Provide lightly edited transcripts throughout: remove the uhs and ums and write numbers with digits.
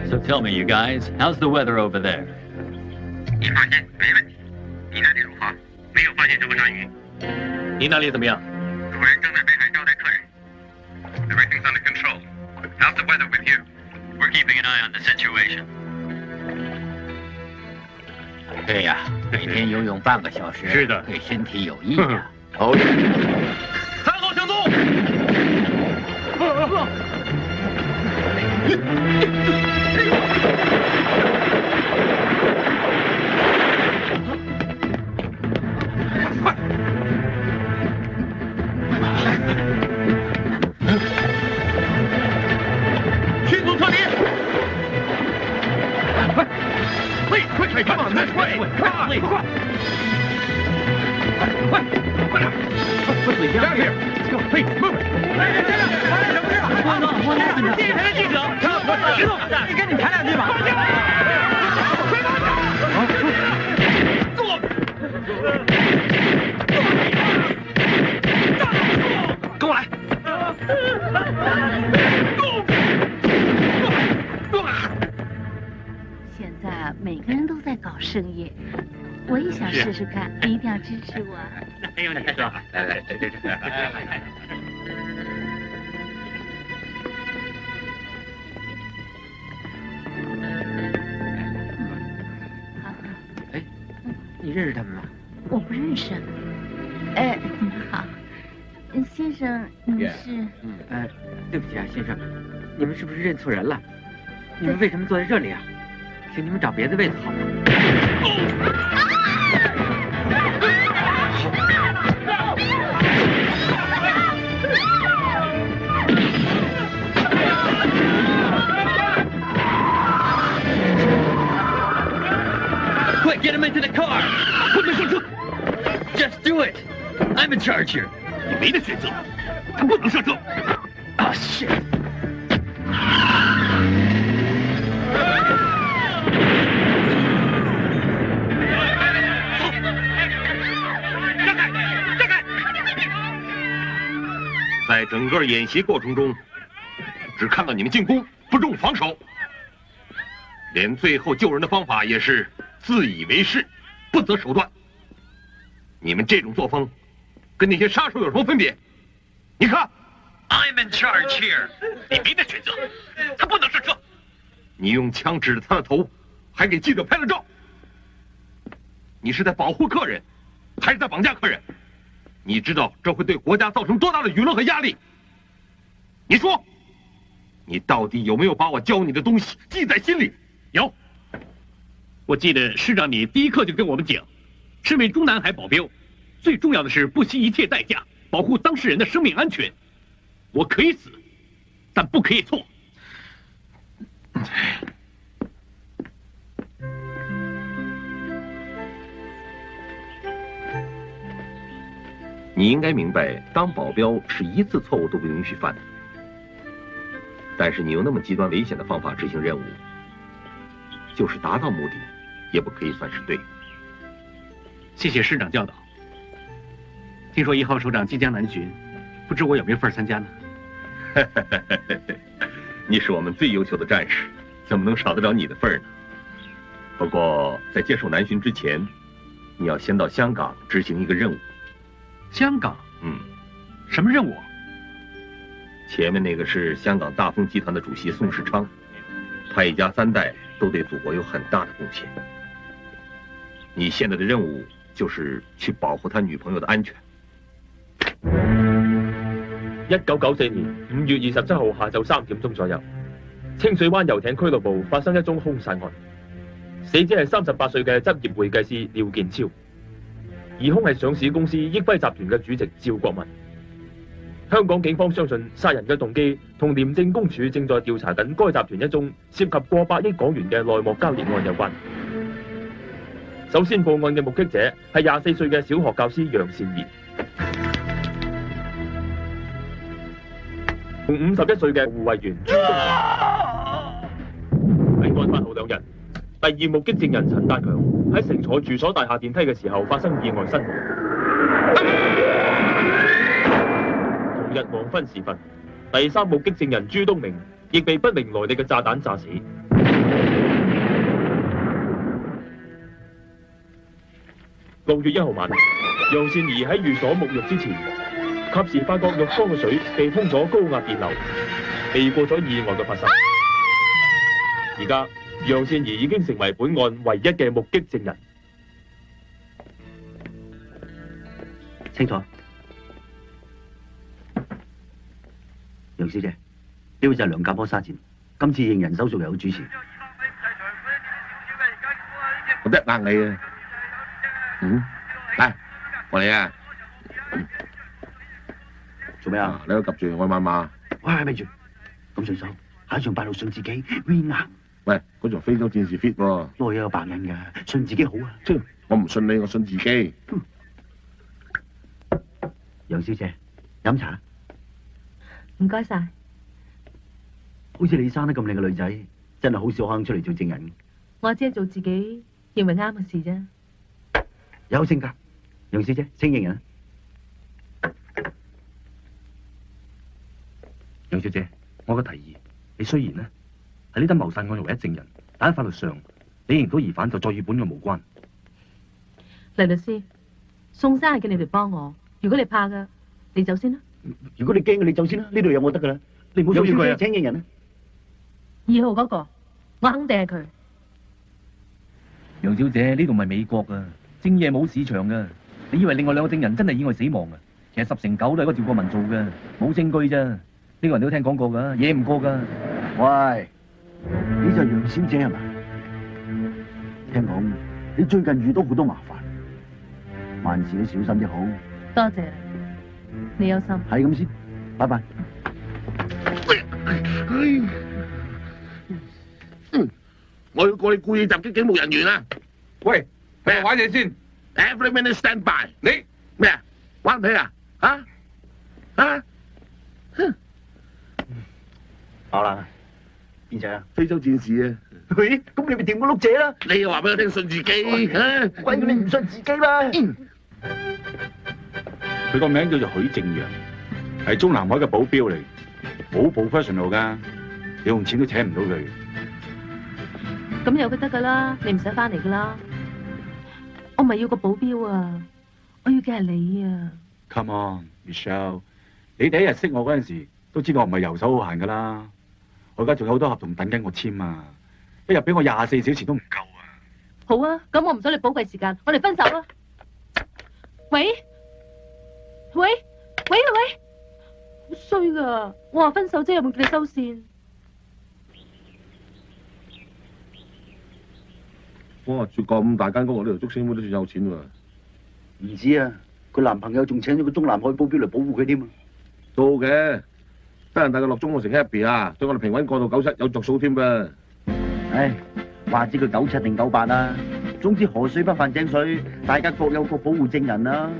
So tell me, you guys, how's the weather over there? 你放心，没问题。你那里如何？没有发现什么鲨鱼。你那里怎么样？主人正在北海招待客人。Everything's under control. How's the weather with you? We're keeping an eye on the situation. 对呀，每天游泳半个小时，是的，对身体有益呀。哦，看好向东！迅速撤离！快，come on，快，快！快点 here， 嘿，move！ 电视台的记者，石头，跟你谈两句吧。坐，跟我来。现在每个人都在搞生意，我也想试试看，你一定要支持我。还有你说，来，这。哎，你认识他们吗？我不认识。你们好，先生，你是？对不起啊，先生，你们是不是认错人了？你们为什么坐在这里啊？请你们找别的位子好吗？快 get him into the car！ 快点上车 ！Just do it! I'm in charge here. 你没得选择，他不能上车。啊shit！ 在整个演习过程中，只看到你们进攻，不重防守，连最后救人的方法也是自以为是，不择手段。你们这种作风，跟那些杀手有什么分别？你看 ，I'm in charge here。你没得选择，他不能上车。你用枪指着他的头，还给记者拍了照。你是在保护客人，还是在绑架客人？你知道这会对国家造成多大的舆论和压力？你说，你到底有没有把我教你的东西记在心里？有。我记得师长你第一课就跟我们讲，身为中南海保镖，最重要的是不惜一切代价保护当事人的生命安全。我可以死，但不可以错。你应该明白，当保镖是一次错误都不允许犯的。但是你用那么极端危险的方法执行任务，就是达到目的，也不可以算是对。谢谢师长教导。听说1号首长即将南巡，不知我有没有份参加呢？你是我们最优秀的战士，怎么能少得了你的份呢？不过在接受南巡之前，你要先到香港执行一个任务。香港？什么任务？前面那个是香港大丰集团的主席宋世昌，他一家3代都对祖国有很大的贡献。你现在的任务就是去保护他女朋友的安全。1994年5月27號下晝3點鐘左右，清水灣遊艇俱樂部發生一宗兇殺案，死者係38歲嘅執業會計師廖建超，疑兇係上市公司益輝集團嘅主席趙國民。香港警方相信殺人嘅動機同廉政公署正在調查緊該集團一宗涉及過百億港元嘅內幕交易案有關。首先報案嘅目擊者係24歲嘅小學教師楊善儀，同51歲嘅護衛員朱東。喺案發後2日，第二目擊證人陳達強喺乘坐住所大廈電梯嘅時候發生意外身亡。同日黃昏時分，第三目擊證人朱東明亦被不明來歷嘅炸彈炸死。6月1號晚，楊善儀喺寓所沐浴之前，及時發覺浴缸嘅水被通咗高壓電流，避過咗意外嘅發生。而家楊善儀已經成為本案唯一嘅目擊證人。清楚。楊小姐，呢位就係梁家波沙展，今次認人手續有主持。我得硬你啊！嚟，我嚟啊！做咩啊？你都及住我媽媽。喂，咪住，咁順手，下一場8號信自己 win 硬。喂，嗰場非洲戰士 fit 喎。內有白印㗎，信自己好啊。我唔信你，我信自己。楊小姐，飲茶。唔該晒。好似你生得咁靚嘅女仔，真係好少可能出嚟做證人。我只係做自己認為啱嘅事啫。有性格，楊小姐，請認人。楊小姐，我個提議，你雖然呢喺呢單謀殺案唯一證人，但喺法律上，你認到疑犯就再與本案無關。黎律師，宋生係叫你哋幫我，如果你怕㗎，你走先啦。如果你驚嘅，你走先啦，呢度有我得㗎啦。你唔好騷擾佢啊！請認人啊！2號嗰個，我肯定係佢。楊小姐，呢度唔係美國啊，正嘢冇市場㗎。你以為另外2個證人真係意外死亡啊？其實10成9都係嗰趙國民做㗎，冇證據咋。呢個人都聽講過㗎，惹唔過㗎。喂，你就係楊小姐係咪？聽講你最近遇到好多麻煩，萬事都小心啲好。多謝你有心。係咁先，拜拜。我要過你故意襲擊警務人員啊！喂，喺度玩嘢先。Every minute stand by。你咩啊？玩唔起啊？好啦，邊隻啊？非洲戰士啊！喂，咁你咪掂個碌姐啦！你又話俾我聽信自己嚇？鬼叫你唔信自己啦！佢個名叫做許正陽，係中南海嘅保鏢嚟，好 professional 㗎，你用錢都請唔到佢。咁有佢得㗎啦，你唔使翻嚟㗎啦。我唔係要個保鏢啊，我要嘅係你啊。Come on, Michelle， 你第一日識我嗰陣時，都知道我唔係遊手好閒㗎啦。我而家仲有好多合同等緊我簽啊，一日俾我24小時都唔夠啊。好啊，咁我唔阻你寶貴時間，我哋分手啦。喂，好衰㗎！我話分手啫，有冇叫你收線？哇！住咁大間屋，呢條竹升妹都算有錢喎。唔止啊，佢男朋友仲請咗個中南海保鏢嚟保護佢添啊。都嘅，得閒帶佢落中澳城 happy 啊，對我哋平穩過到97有着數添噃。唉，話知佢97定98啊，總之河水不犯井水，大家各有各保護證人啦。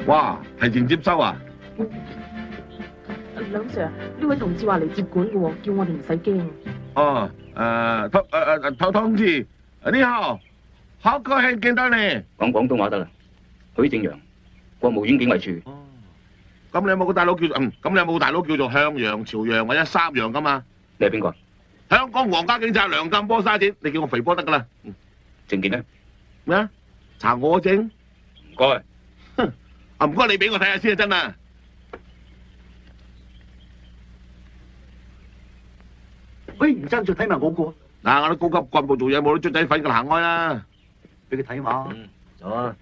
哇！提前接收啊！梁 Sir， 呢位同志話嚟接管嘅喎，叫我哋唔使驚。哦，通知，你好，好高興見到你。講廣東話得啦。許正陽，國務院警衛處。咁你有冇個大佬叫做咁你有冇大佬叫做向陽、朝陽或者三陽噶嘛？你係邊個？香港皇家警察梁鑑波沙展，你叫我肥波得噶啦。證件呢？咩啊？查我證？唔該。唔該你俾我睇下先啊，真啊！喂，唔爭再睇埋我個。嗱，我啲高級幹部做嘢冇得捽仔粉㗎，行開啦！俾佢睇下。走啊！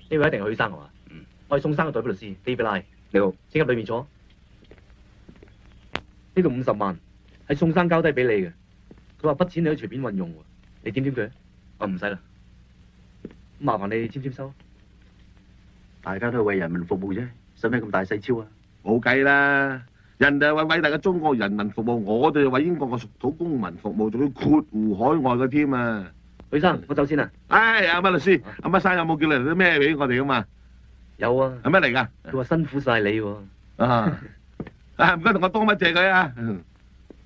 呢位一定係許生係嘛？我係宋生嘅代表律師 David Lai。你好，請入裏面坐。呢度50萬係宋生交低俾你嘅，佢話筆錢你可以隨便運用喎，你點佢？我唔使啦，麻煩你簽收。大家都係為人民服務啫，使咩咁大細超啊？冇計啦，人哋係為偉大嘅中國人民服務，我哋為英國嘅屬土公民服務，仲要括弧海外嘅添啊！許生，我走先啦。唉，阿乜律師，阿乜生有冇叫你嚟啲咩俾我哋噶嘛？有啊。係咩嚟㗎？佢話辛苦晒你喎。唔該同我多乜謝佢啊！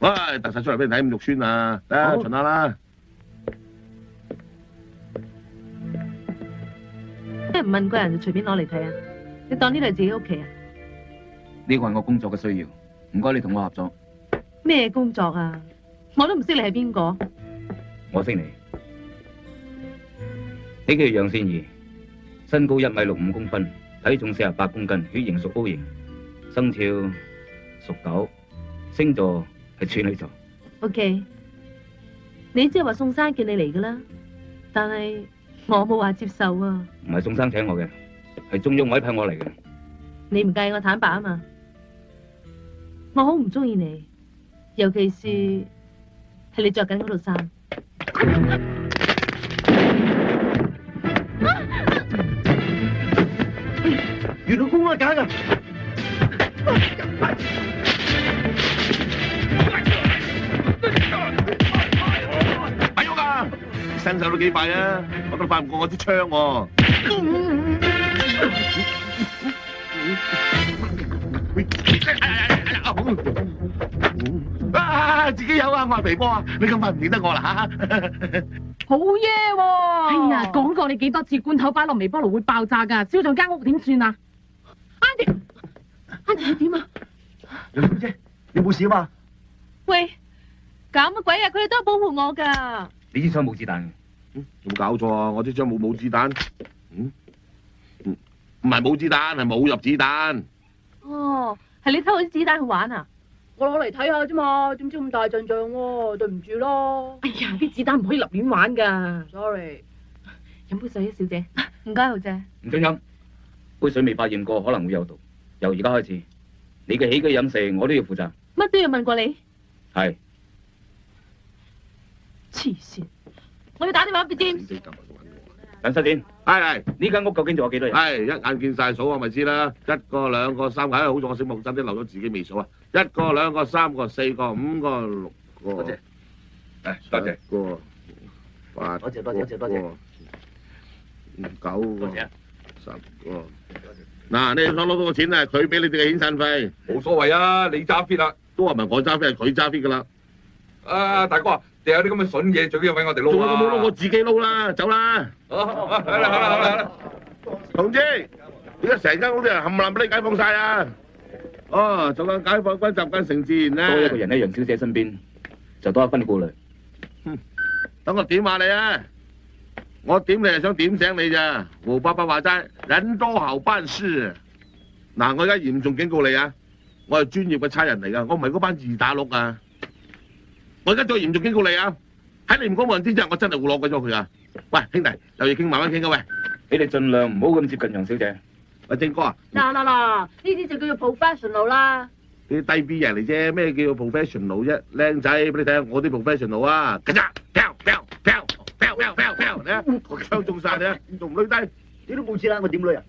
喂，突晒出嚟俾你睇咁肉酸啊！嚟巡下啦。即係唔問個人就隨便攞嚟睇啊？你當呢度係自己屋企啊？呢個係我工作嘅需要，唔該你同我合作。咩工作啊？我都唔識你係邊個。我識你，你叫楊善儀，身高1米65公分，體重48公斤，血型屬 O 型，生肖屬狗，星座係處女座。OK， 你即係話宋生叫你嚟噶啦，但係我冇話接受啊。唔係宋生請我嘅，係中央委派我嚟嘅。你唔介意我坦白啊嘛？我好唔中意你，尤其是係你着緊嗰套衫。袁老公啊，假噶！咪喐啊！身手都幾快啊，我都快唔過我支槍喎。自己有啊，我係肥波啊，你咁快唔認得我啦嚇？好嘢喎！哎呀，講過你幾多次罐頭擺落微波爐會爆炸㗎，燒咗間屋點算啊 ？Andy 你點啊？楊小姐，你冇事啊嘛？喂，搞乜鬼啊？佢哋都係保護我㗎。你支槍冇子彈嘅？有冇搞錯啊？我支槍冇子彈。唔係冇子彈，係冇入子彈。哦，係你偷啲子彈去玩啊？我攞嚟睇下啫嘛，點知咁大陣仗喎？對唔住咯。哎呀，啲子彈唔可以立亂玩㗎。Sorry。飲杯水啊，小姐。唔該，豪姐。唔准飲，杯水未發現過，可能會有毒。由而家開始，你嘅起居飲食我都要負責。乜都要問過你？係。黐線！我要打電話俾 James。等7點。係。呢間屋究竟仲有幾多人？係，一眼見晒數我咪知啦。1個、2個、3個，好在我醒目，真啲漏咗自己未數啊。1個、2個、3個、4個、5個、6個。多謝。多謝。個8個。多謝。9個。多謝。10個。嗱，你所攞到個錢啊，佢俾你哋嘅遣散費。冇所謂啊，你揸 fit 啦。都話唔係我揸 fit，係佢揸 fit 噶啦。啊，大哥啊，你有啲咁嘅筍嘢，最緊要揾我哋撈啊！我冇撈，我自己撈啦，走啦。好啦。同志，點解成間屋啲人冚唪唥俾你解放晒啊？哦，做緊解放軍習慣成自然啦。多一個人喺楊小姐身邊，就多一分顧慮。等我點下你啊！我點你係想點醒你咋？胡伯伯話齋，人多好辦事。嗱，我而家嚴重警告你啊！我係專業嘅差人嚟噶，我唔係嗰班2打6啊！我而家再嚴重警告你啊！喺你唔講冇人知之後，我真係會攞鬼咗佢啊！喂，兄弟，有嘢傾慢慢傾啊！喂，你哋盡量唔好咁接近楊小姐。喂，正哥啊！嗱，呢啲就叫做 professional 啦。啲低 B 人嚟啫，咩叫做 professional 啫？靚仔，俾你睇下我啲 professional 啊！咔嚓，飄，你啊，我槍中晒你啊，仲唔累低？你都冇錢啦，我點累啊？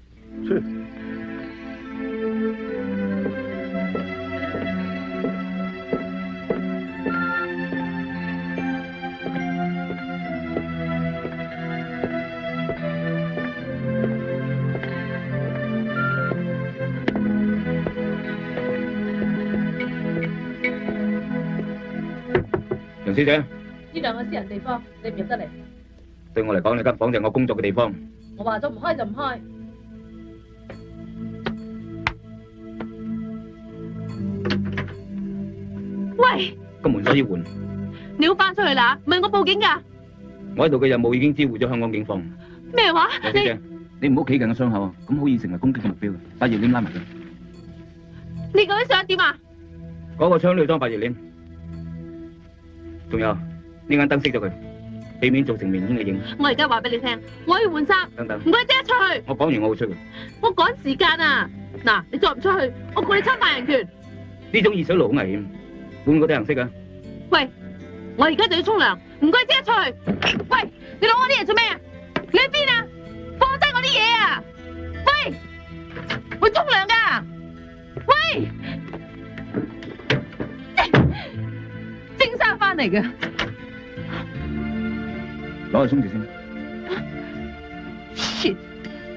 楊小姐，呢兩個私人地方，你唔入得嚟。對我嚟講，你間房就係我工作嘅地方。我話咗唔開就唔開。喂！個門鎖要換。你要翻出去啦，唔係我報警㗎。我喺度嘅任務已經知會咗香港警方。咩話？楊小姐，你唔好企近個傷口啊，咁好易成為攻擊嘅目標。把熱鏈拉埋佢。你究竟想點啊？嗰個槍都要裝發熱鏈。仲有呢間燈熄咗佢，避免造成明顯嘅影。我而家話俾你聽，我要換衫。等等，唔該，即刻出去。我講完我會出去。我趕時間啊！嗱，你再唔出去，我告你侵犯人權。呢種熱水爐好危險，換個地行色啊！喂，我而家就要沖涼，唔該，即刻出去。喂，你攞我啲嘢做咩啊？你喺邊啊？放低我啲嘢啊！喂，會沖涼噶。喂。蒸衫翻嚟嘅，攞去沖住先。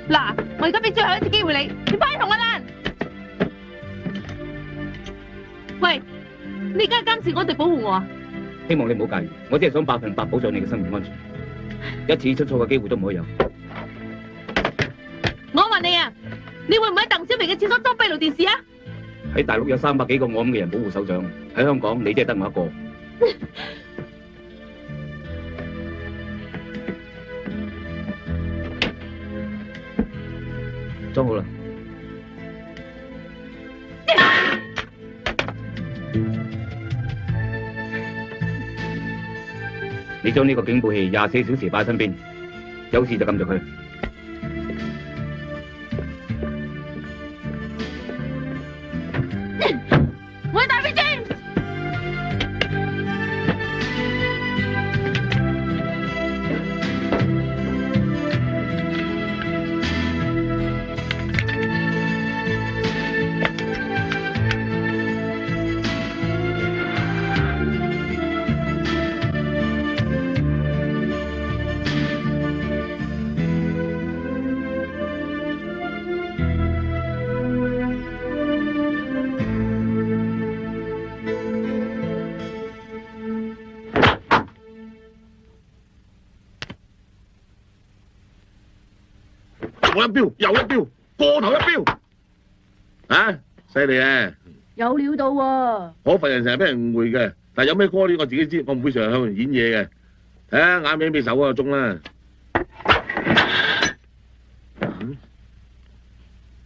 嗱，我而家俾最後一次機會你，你快啲同我爛。喂，你而家監視我哋保護我啊？希望你唔好介意，我只係想100%保障你嘅生命安全，一次出錯嘅機會都唔可以有。我問你啊，你會唔會喺鄧小平嘅廁所裝閉路電視啊？喺大陸有300幾個我咁嘅人保護首長，喺香港你只係得我一個。裝好啦。你將呢個警報器24小時擺喺身邊，有事就撳着佢。我係大飛機。我一標又一標，過頭一標，啊，犀利啊！有料到喎。我份人成日俾人誤會嘅，但係有咩歌呢？我自己知，我唔會成日向人演嘢嘅。睇下眼尾尾手嗰個鐘啦。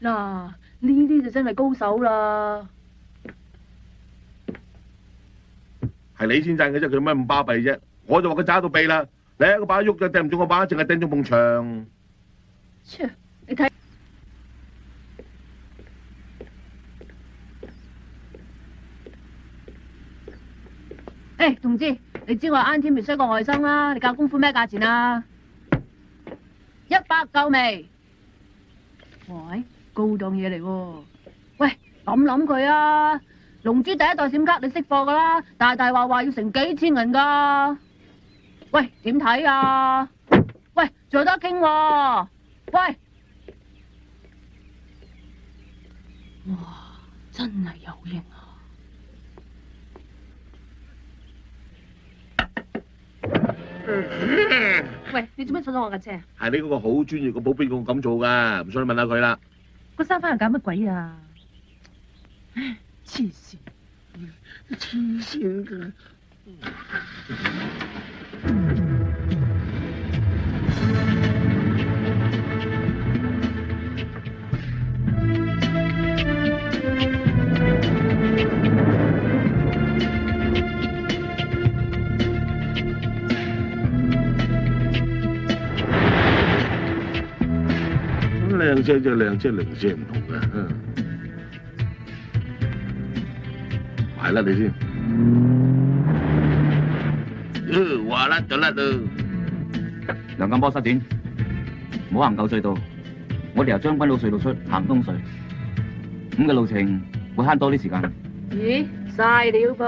嗱，呢啲就真係高手啦。係你先讚嘅啫，佢做咩咁巴閉啫？我就話佢渣到痹啦，你一個把喐就掟唔中個把，淨係掟中埲牆。切，你睇。誒，同志，你知我係啱天未衰過外甥啦，你教功夫咩價錢啊？100夠未？喂，高檔嘢嚟喎！喂，諗佢啊！龍珠第一代閃卡你識貨噶啦，大話要成幾千銀噶。喂，點睇啊？喂，仲有得傾喎！喂！哇，真係有型啊！喂，你做咩坐咗我架車啊？係你嗰個好專業嘅保鏢個咁做噶，唔信你問下佢啦。個三番又搞乜鬼啊？黐線！黐線㗎！靚車就靚車，零舍唔同嘅。埋甩你先。話甩就甩咯。梁金波失點，唔好行舊隧道，我哋由將軍澳隧道出行東隧，咁嘅路程會慳多啲時間。咦，嘥料噃！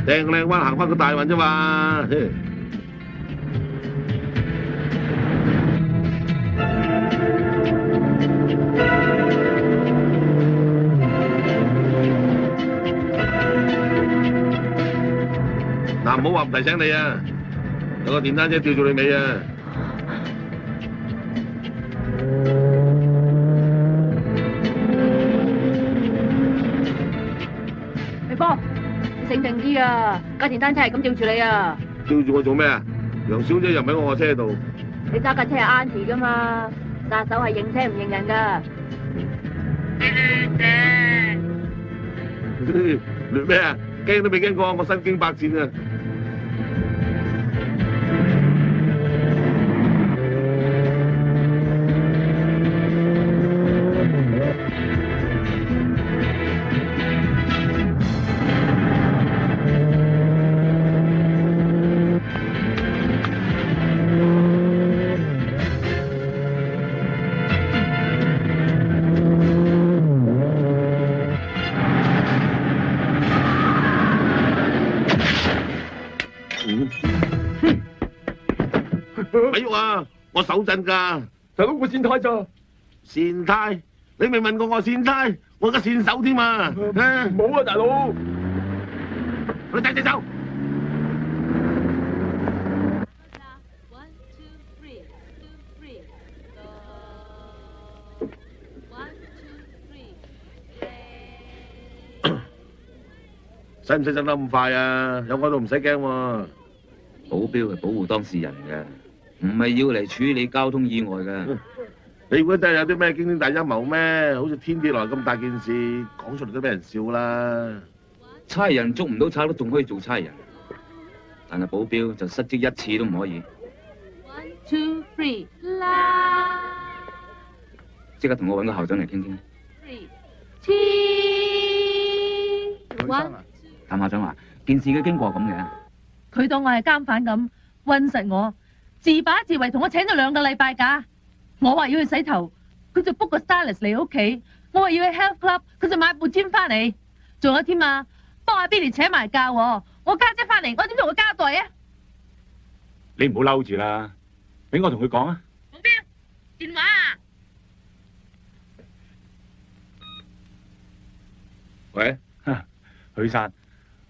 掟個靚彎行翻個大運啫嘛。嗱，唔好話唔提醒你啊，有個電單車吊住你尾啊！肥波，你醒定啲啊！架電單車係咁吊住你啊！吊住我做咩啊？楊小姐又唔喺我車度。你揸架車係 Auntie 噶嘛？殺手係認車唔認人噶。亂咩啊？驚都未驚過，我身經百戰啊！咪喐啊！我手震㗎，大佬我先睇咋。善太，你未問過我善太，我而家善手添嘛。冇啊，大佬。你仔走。使唔使走得咁快啊？有我都唔使驚喎。保鏢係保護當事人嘅，唔係要嚟處理交通意外嘅。你估真係有啲咩驚天大陰謀咩？好似天跌落嚟咁大件事，講出嚟都俾人笑啦。差人捉唔到賊都仲可以做差人，但係保鏢就失職一次都唔可以。1 2 3啦！即刻同我揾個校長嚟傾傾。3 2 1。譚校長話：件事嘅經過咁嘅。佢當我係監犯咁，韞實我，自把自為，同我請咗2個禮拜假。我話要去洗頭，佢就 book 個 stylist 嚟屋企。我話要去 health club，佢就買部 gym 翻嚟。仲有添啊，幫阿 Billy 請埋假喎。我家姐翻嚟，我點同佢交代啊？你唔好嬲住啦，俾我同佢講啊。保鏢，電話啊！喂，許生，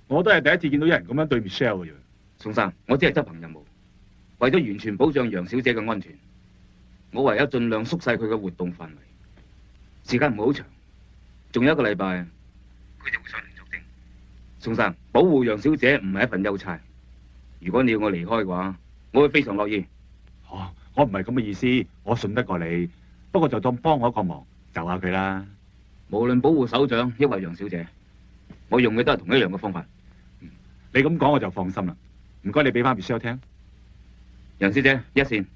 我都係第一次見到有人咁樣對 Michelle 嘅啫。宋生，我只係執行任務，為咗完全保障楊小姐嘅安全，我唯有盡量縮細佢嘅活動範圍，時間唔會好長，仲有1個禮拜，佢就會上嚟作證。宋生，保護楊小姐唔係一份優差，如果你要我離開嘅話，我會非常樂意。哦，我唔係咁嘅意思，我信得過你，不過就當幫我一個忙，就下佢啦。無論保護首長抑或楊小姐，我用嘅都係同一樣嘅方法。你咁講我就放心啦。唔該，你俾翻 Michelle 聽。楊小姐，一線。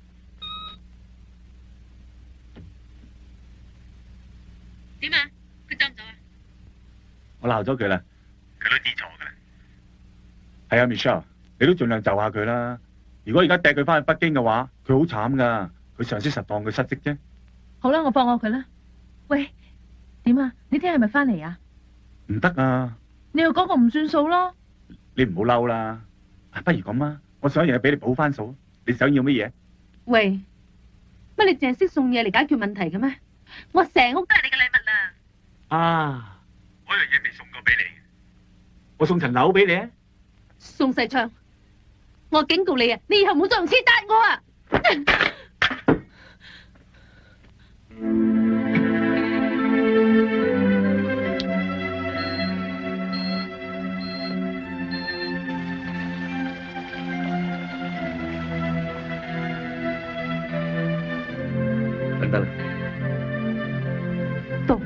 點啊？佢走唔走啊？我鬧咗佢啦。佢都知錯㗎啦。係啊 ，Michelle，你都盡量就下佢啦。如果而家掟佢翻去北京嘅話，佢好慘㗎。佢上司實當佢失職啫。好啦，我放過佢啦。喂，點啊？你聽日係咪翻嚟啊？唔得啊！你又講個唔算數咯。你唔好嬲啦。不如咁啊，我想一樣嘢俾你補翻數。你想要乜嘢？喂，乜你淨係識送嘢嚟解決問題嘅咩？我成屋都係你嘅禮物啦。啊！嗰樣嘢未送過俾你。我送層樓俾你啊！宋世昌，我警告你啊，你以後唔好再用錢打我啊！得啦。到。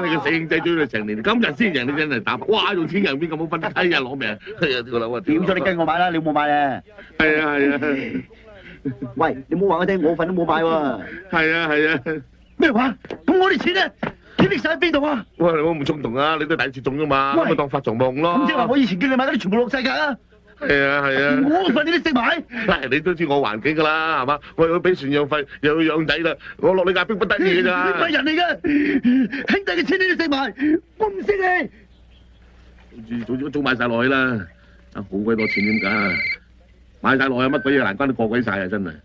你個死兄仔追咗成年，今日先贏你真係打靶，哇！用錢贏邊咁好分，哎呀攞命！哎呀條樓啊！屌咗你跟我買啦，你冇買啊？係啊係啊！喂，你冇話我聽，我份都冇買喎。係啊係啊！咩話？咁我啲錢咧，你拎晒喺邊度啊？喂，你唔好咁衝動啊！你都第一次中㗎嘛，咁咪當發財夢咯。咁即係話我以前叫你買嗰啲全部落晒價啊？係啊係啊！我份你都識買？嗱，你都知我環境㗎啦，係嘛？我要俾船養費，又要養仔啦，我落你架逼不得已㗎咋？你唔係人嚟㗎，兄弟嘅錢你都識買，我唔識你。早早買晒落去啦，好鬼多錢點㗎？買晒落去乜鬼嘢難關都過鬼晒啊！真係，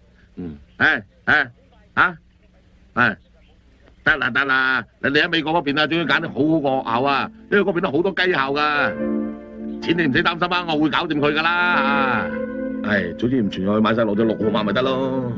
得啦，你喺美國嗰邊啊，仲要揀啲好好個學校啊，因為嗰邊都好多雞校㗎。錢你唔使擔心啊，我會搞掂佢㗎啦。早知唔傳入去買晒落咗6號碼咪得咯。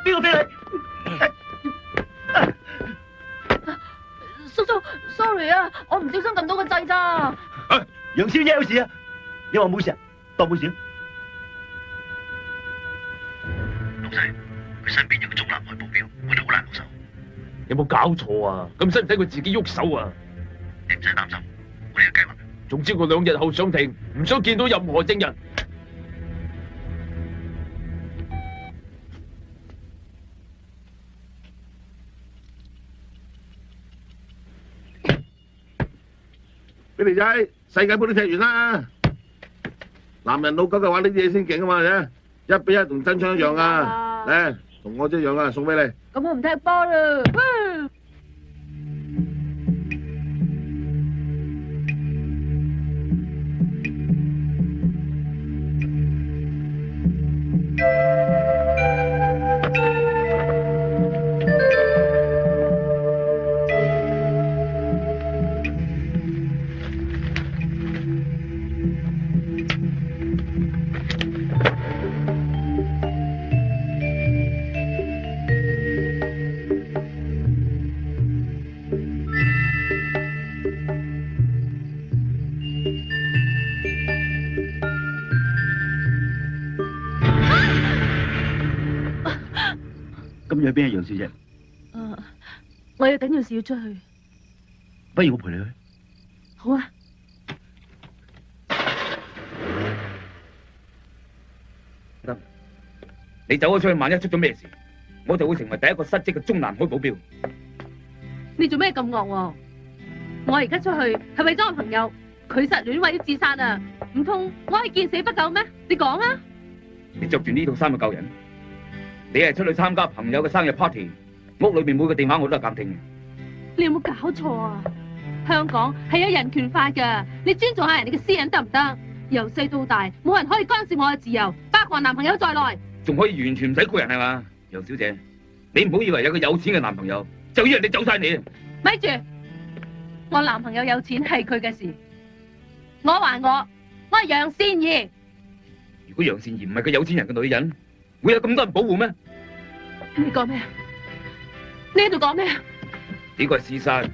邊個飛你？叔叔 ，sorry 啊，我唔小心撳到個掣咋。楊小姐有事啊？你話冇事啊？當冇事。老細，佢身邊有個中南海保鏢，我哋好難落手。有冇搞錯啊？咁使唔使佢自己喐手啊？你唔使擔心，我哋有計劃。總之我2日後上庭，唔想見到任何證人。俾你仔，世界盃都踢完啦。男人老狗嘅話呢啲嘢先勁啊嘛，啫，1比1同真槍一樣啊！嚟，同我一樣啊，送俾你。咁我唔踢波啦。咁你去邊啊，楊小姐？我有緊要事要出去。不如我陪你去。好啊。得，你走咗出去，萬一出咗咩事，我就會成為第一個失職嘅中南海保鏢。你做咩咁惡喎？我而家出去係為咗我朋友，佢失戀為咗自殺啊！唔通我係見死不救咩？你講啊！你着住呢套衫就救人？你係出去參加朋友嘅生日 party， 屋裏邊每個電話我都係監聽嘅。你有冇搞錯啊？香港係有人權法㗎，你尊重下人哋嘅私隱得唔得？由細到大，冇人可以干涉我嘅自由，包括男朋友在內。仲可以完全唔使告人係嘛？楊小姐，你唔好以為有個有錢嘅男朋友，就以為你走晒你。咪住，我男朋友有錢係佢嘅事，我還我係楊善儀。如果楊善儀唔係個有錢人嘅女人，會有咁多人保護咩？你講咩啊？你喺度講咩啊？呢個係事實。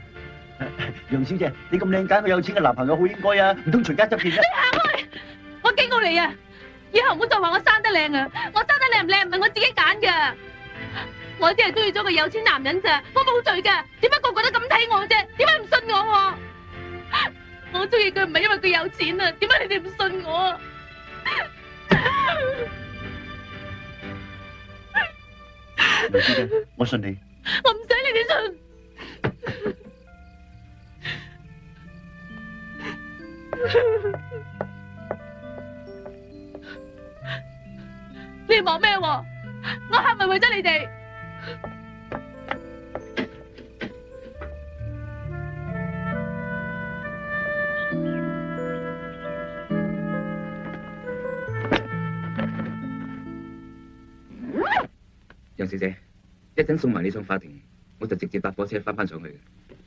楊小姐，你咁靚揀個有錢嘅男朋友好應該啊，唔通隨街執片咩？你行開！我警告你啊！以後唔好再話我生得靚啊！我生得靚唔靚唔係我自己揀㗎，我只係中意咗個有錢男人咋，我冇罪㗎。點解個個都咁睇我啫？點解唔信我？我中意佢唔係因為佢有錢啊！點解你哋唔信我？楊小姐，我信你。我唔使你哋信。你哋忙咩？我係咪為咗你哋？楊小姐，一陣送埋你上法庭，我就直接搭火車翻上去嘅。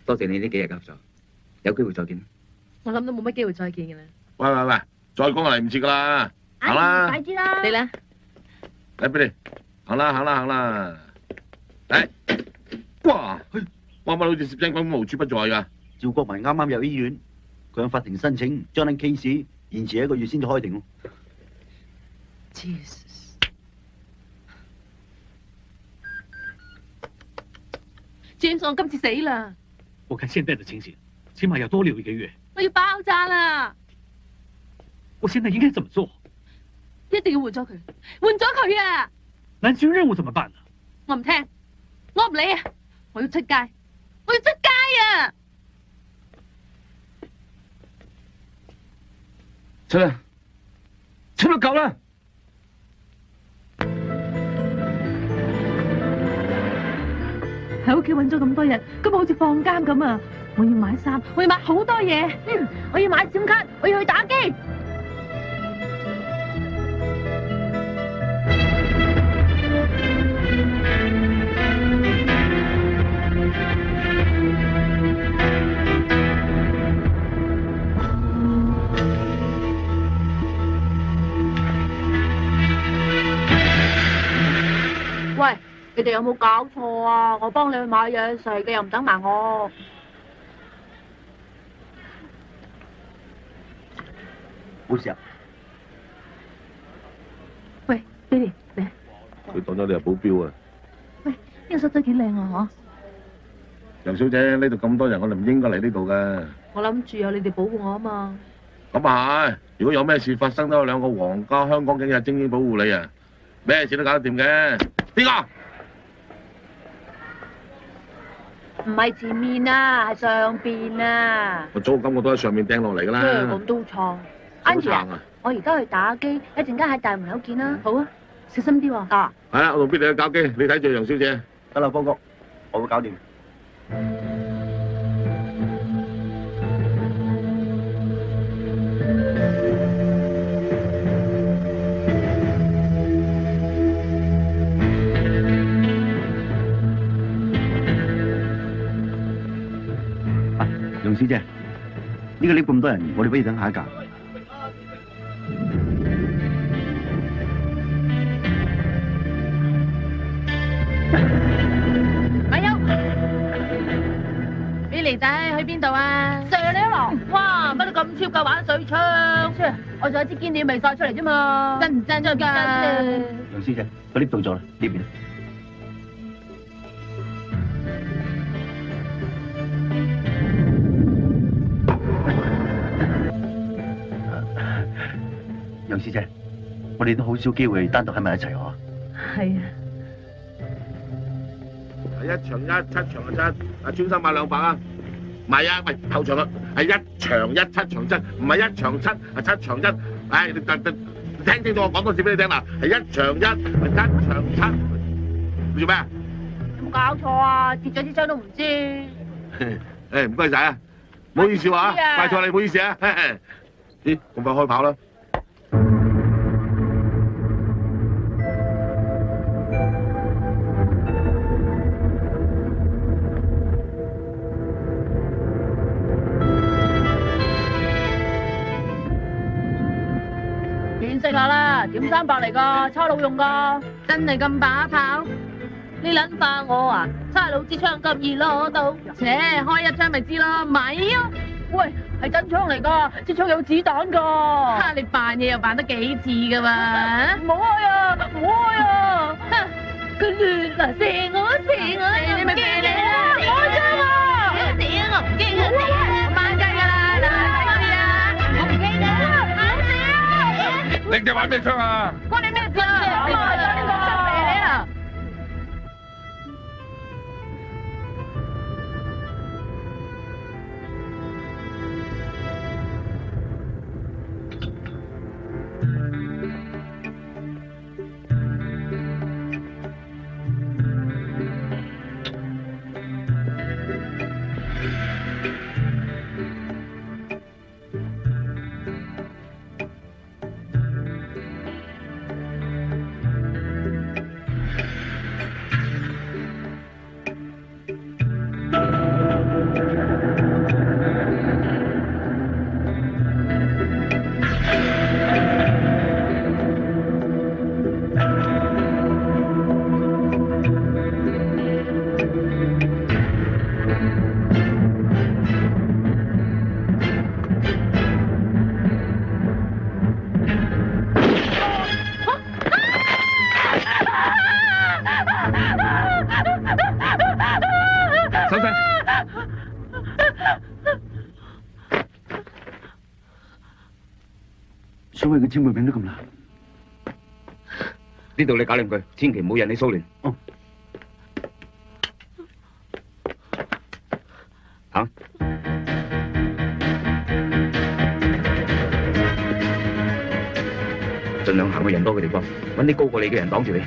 多謝你呢幾日嘅合作，有機會再見。我諗都冇乜機會再見嘅啦。喂，再講就嚟唔切噶啦，行啦，快啲啦，你咧，嚟俾你，行啦，嚟，哇，乜好似攝影館咁無處不在噶。趙國民啱啱入醫院，佢向法庭申請將呢 case 延遲1個月先至開庭。James， 我今次死啦！我看現在的情形，起碼要多留1個月。我要爆炸啦！我現在應該怎麼做？一定要換咗佢啊！南巡任務怎麼辦呢？我唔聽，我唔理啊！我要出街啊！出啦，出到夠啦！喺屋企揾咗咁多日，今日好似放監咁啊！我要買衫，我要買好多嘢。我要買閃卡，我要去打機。喂，你哋有冇搞錯啊？我幫你去買嘢食，你又唔等埋我。冇事啊。喂，Billy，嚟。佢當咗你係保鏢啊！喂，呢個室都幾靚啊，楊小姐，呢度咁多人，我哋唔應該嚟呢度㗎。我諗住有你哋保護我啊嘛。咁啊係，如果有咩事發生，都有兩個皇家香港警察精英保護你啊，咩事都搞得掂嘅。邊個？唔係前面啊，係上邊啊。我早感覺都喺上面掟落嚟㗎啦。咁都錯。Angie 啊，我而家去打機，一陣間喺大門口見啦。好啊，小心啲喎。啊。係啊，我同邊你去搞機，你睇住楊小姐。得啦，波哥，我會搞掂。楊小姐，呢個 lift 咁多人，我哋不如等下一架。咪休，Billy仔去邊度啊？上嚟咯！哇，乜都咁超夠玩水槍？我仲有支堅料未晒出嚟啫嘛！真唔真㗎？楊小姐，個 lift 到咗啦，呢邊。楊小姐，我哋都好少機會單獨喺埋一齊嗬。係啊。係1場1，7場7，專心買200啊！唔係啊，喂，後場啊，係1場1，7場7，唔係1場7，係7場1。唉，你聽清楚我講多次俾你聽啦，係1場1，係7場7。你做咩啊？有冇搞錯啊？跌咗支槍都唔知。誒，唔該晒啊！唔好意思話啊，怪錯你，唔好意思啊。咦，咁快開跑啦！見識下啦，點300嚟㗎，差佬用㗎。真係咁把炮？你撚化我啊？差佬支槍咁易攞到，切開1槍咪知咯，咪啊！喂，係真槍嚟㗎，支槍有子彈㗎。哈！你扮嘢又扮得幾似㗎嘛？唔好開啊！唔好開啊！佢亂啊！射我！你咪啤你啦！開槍啊！射啊！我唔驚啊！我慢雞㗎啦！嗱，我唔驚啊！你哋玩咩槍啊？關你咩事啊？呢個出嚟你啊！收聲！所謂嘅簽個名都咁難。呢度你搞掂佢，千祈唔好引起騷亂。哦。行。盡量行去人多嘅地方，揾啲高過你嘅人擋住你。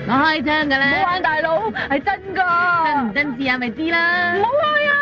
我開槍㗎啦！唔好玩大佬，係真㗎。真唔真試下咪知啦。唔好開啊！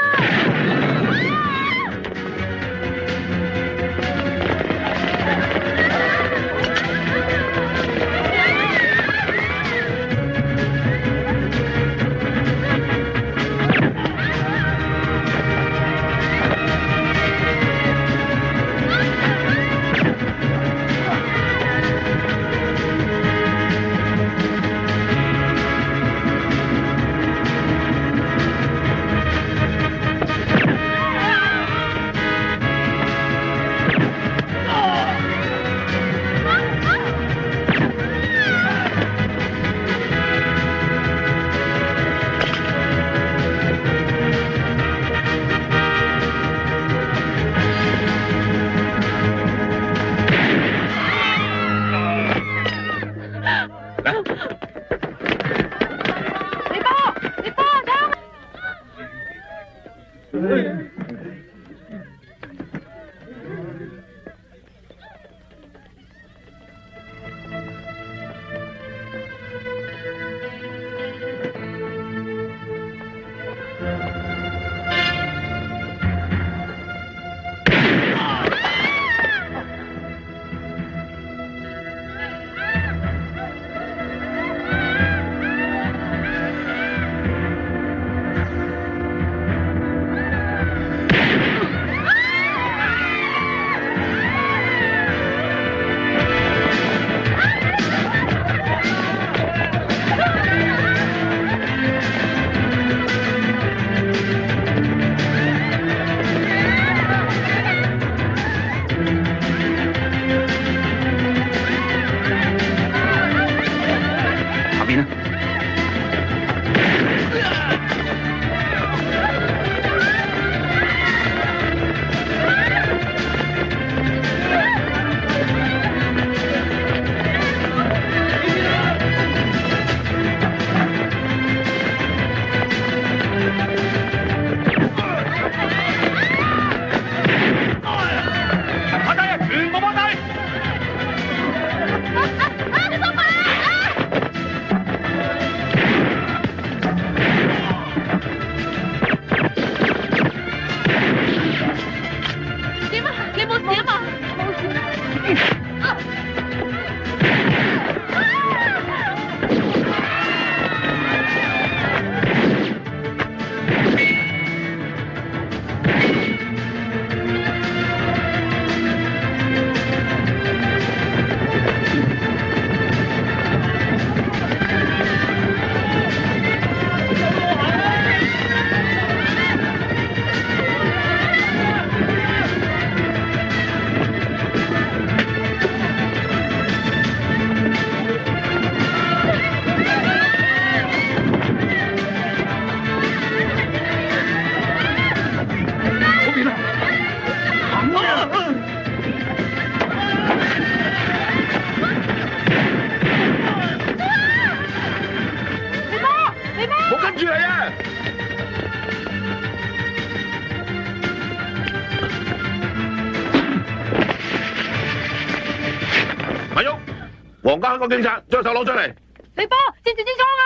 皇家香港警察，將手攞出嚟！李波，接住支槍啊！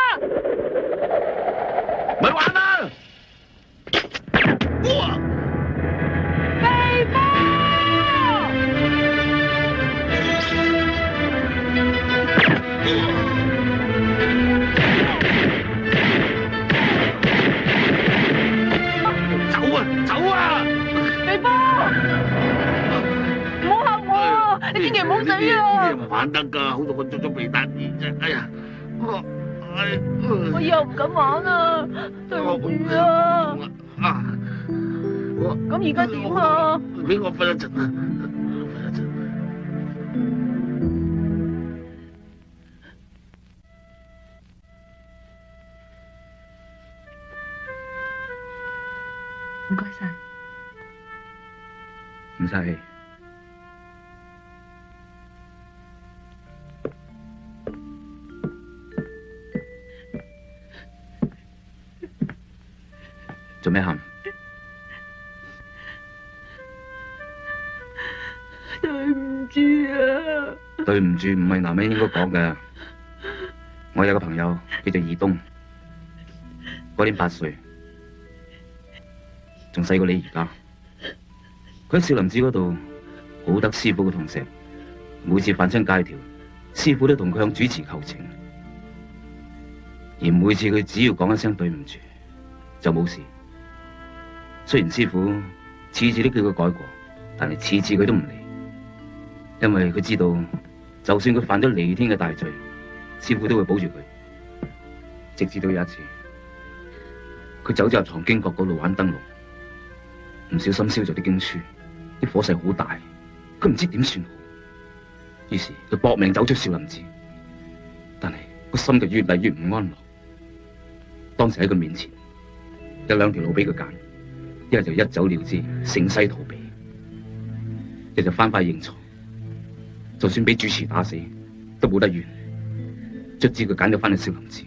咪玩啦！哇！李波！走啊！走啊！李波！唔好嚇我，你千祈唔好死啊！唔玩得㗎，好到我捉咗鼻蛋耳啫！哎呀，我以後唔敢玩啊！對唔住啊！咁而家點啊？俾我瞓一陣啊！瞓一陣。唔該晒。唔使氣。做咩喊？對唔住啊！對唔住唔係男人應該講嘅。我有個朋友叫做義東，嗰年8歲，仲細過你而家。佢喺少林寺嗰度好得師傅嘅痛錫，每次犯親戒條，師傅都同佢向主持求情，而每次佢只要講一聲對唔住，就冇事。雖然師傅次次都叫佢改過，但係次次佢都唔嚟，因為佢知道，就算佢犯咗彌天嘅大罪，師傅都會保住佢。直至到有一次，佢走咗入藏經閣嗰度玩燈籠，唔小心燒咗啲經書，啲火勢好大，佢唔知點算好，於是佢搏命走出少林寺，但係個心就越嚟越唔安樂。當時喺佢面前有2條路俾佢揀。一係就一走了之，乘勢逃避；一就翻返去認錯，就算俾主持打死，都冇得怨。卒之佢揀咗翻去少林寺，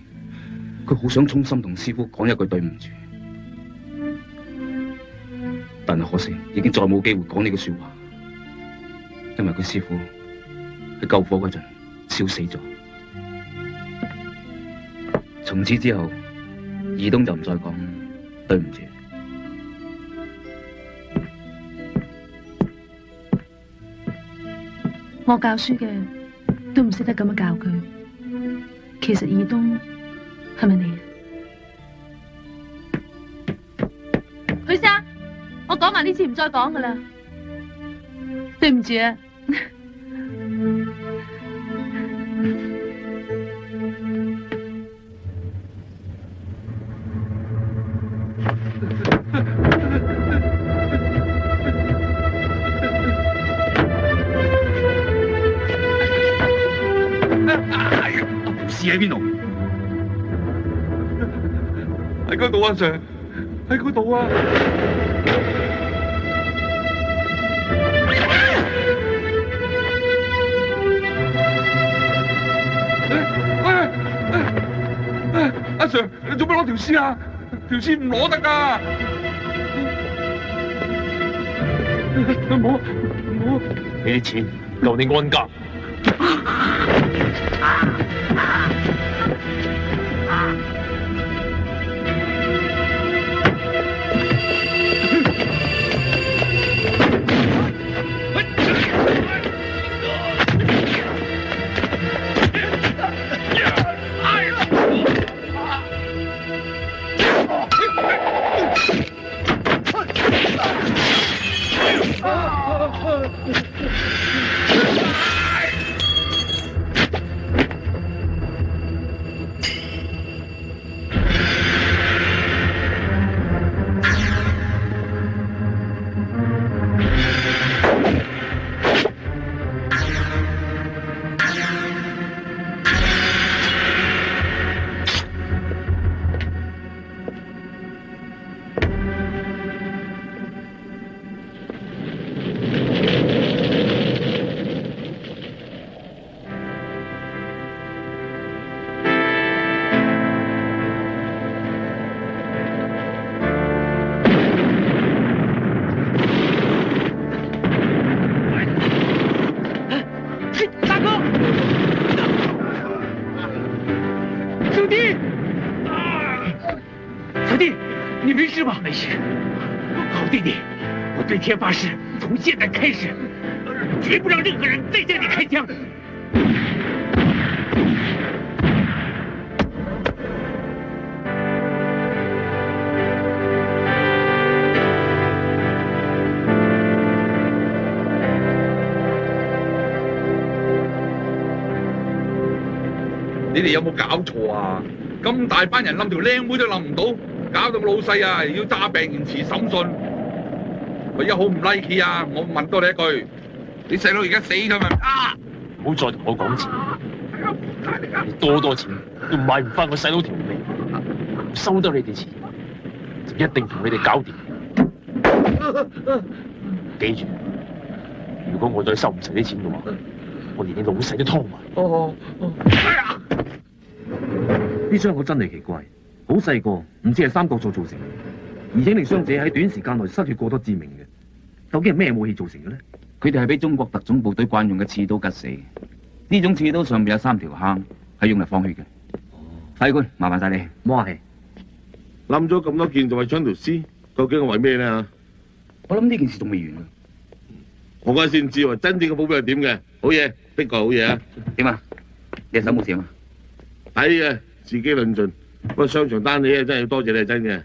佢好想衷心同師傅講一句對唔住，但係可惜已經再冇機會講呢句說話，因為佢師傅喺救火嗰陣燒死咗。從此之後，義東就唔再講對唔住。我教書嘅都唔識得咁樣教佢。其實義東係咪你啊？許生，我講埋呢次唔再講噶啦，對唔住啊。喺邊度？喺嗰度啊 ，Sir， 喺嗰度啊！阿 Sir， 你做咩攞條屍啊？條屍唔攞得㗎！唔好，你啲錢夠你安家。小弟，小弟，你没事吧？没事。好弟弟，我对天发誓，从现在开始，绝不让任何人再向你开枪。你哋有冇搞錯啊？咁大班人冧條靚妹都冧唔到，搞到老細啊要揸病延遲審訊。我而家好唔 like 啊！我問多你一句，你細佬而家死㗎嘛？唔好再同我講錢，你多錢都買唔翻我細佬條命，唔收得你哋錢，就一定同你哋搞掂。記住，如果我再收唔齊啲錢嘅話，我連你老細都劏埋。呢傷口真係奇怪，好細個，唔知係三角座造成，而且令傷者喺短時間內失血過多致命嘅。究竟係咩武器造成嘅呢？佢哋係俾中國特種部隊慣用嘅刺刀吉死。呢種刺刀上面有3條坑，係用嚟放血嘅。法官，麻煩晒你。冇客氣。冧咗咁多件，仲係搶條屍，究竟係為咩呢？我諗呢件事仲未完啊！我嗰陣先知喎，真正嘅保鏢係點嘅，好嘢，的確好嘢啊！點啊？你手冇事啊嘛？睇嘅，自己論盡。不過商場單嘢真係要多謝你係真嘅。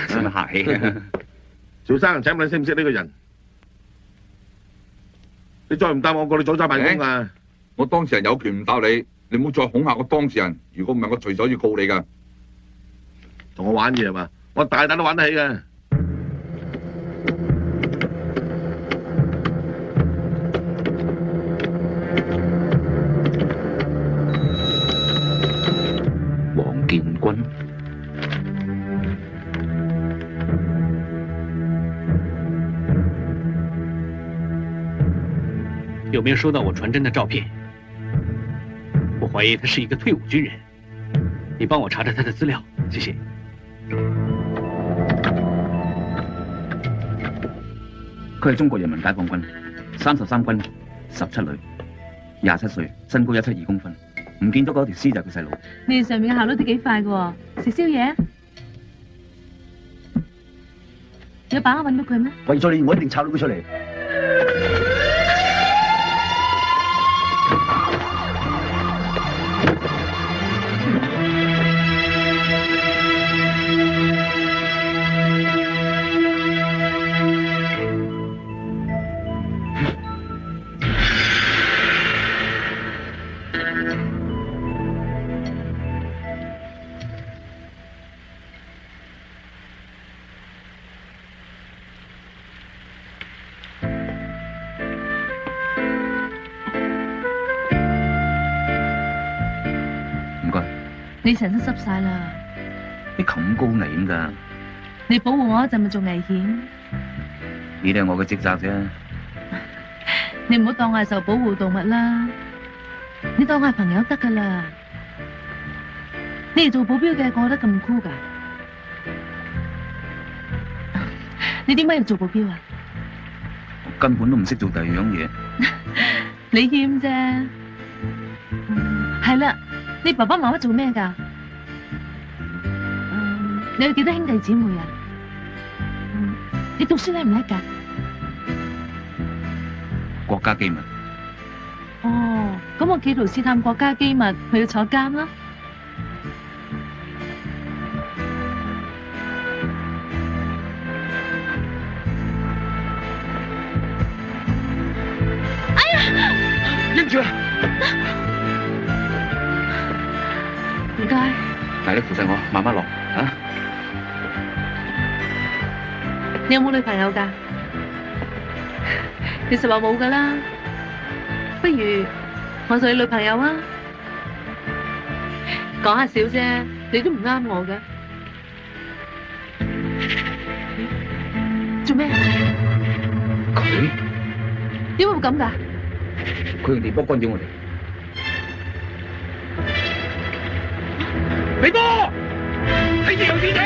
使乜客氣？趙生，請問你識唔識呢個人？你再唔答我，你早揸辦公啊！我當事人有權唔答你，你唔好再恐嚇我當事人。如果唔係，我隨手要告你噶。同我玩嘢係嘛？我大膽都玩得起嘅。王建軍。有没有收到我传真的照片？我怀疑他是一个退伍军人，你帮我查查他的资料，谢谢。佢係中國人民解放軍，33軍，17女，27歲，身高172公分，唔見咗嗰條屍就係佢細佬。你哋上面嘅效率都幾快㗎喎，食宵夜？有把握揾到佢咩？為咗你，我一定抄到佢出嚟。你成身濕晒啦！啲冚高危咁㗎，你保護我一陣咪仲危險？呢啲係我嘅職責啫。你唔好當我係受保護動物啦，你當我係朋友得㗎啦。你哋做保鏢嘅過得咁酷㗎？你點解要做保鏢啊？我根本都唔識做第二樣嘢。你謙啫。係啦。你爸爸媽媽做咩㗎？你有幾多兄弟姊妹啊？你讀書叻唔叻㗎？國家機密。哦，咁我企圖試探國家機密，佢要坐監啦。哎呀！認住啦！唔該。嗱，你扶實我，慢慢落啊！你有冇女朋友㗎？你實話冇㗎啦。不如我做你女朋友啊？講下笑啫，你都唔啱我嘅。做咩？佢點會咁㗎？佢用電波干擾我哋。李哥，睇住有事啫！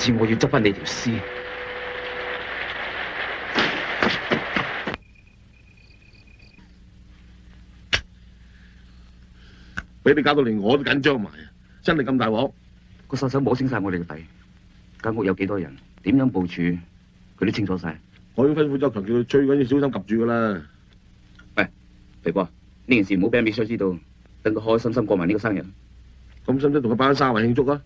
次我要執翻你條屍。俾你搞到連我都緊張埋啊！真係咁大鑊，個殺手摸清晒我哋嘅底，間屋有幾多人，點樣部署，佢都清楚晒。我已經吩咐咗強叫佢最緊要小心及住噶啦。喂，肥哥，呢件事唔好俾阿美莎知道，等佢開開心心過埋呢個生日。咁使唔使同佢擺生日慶祝啊？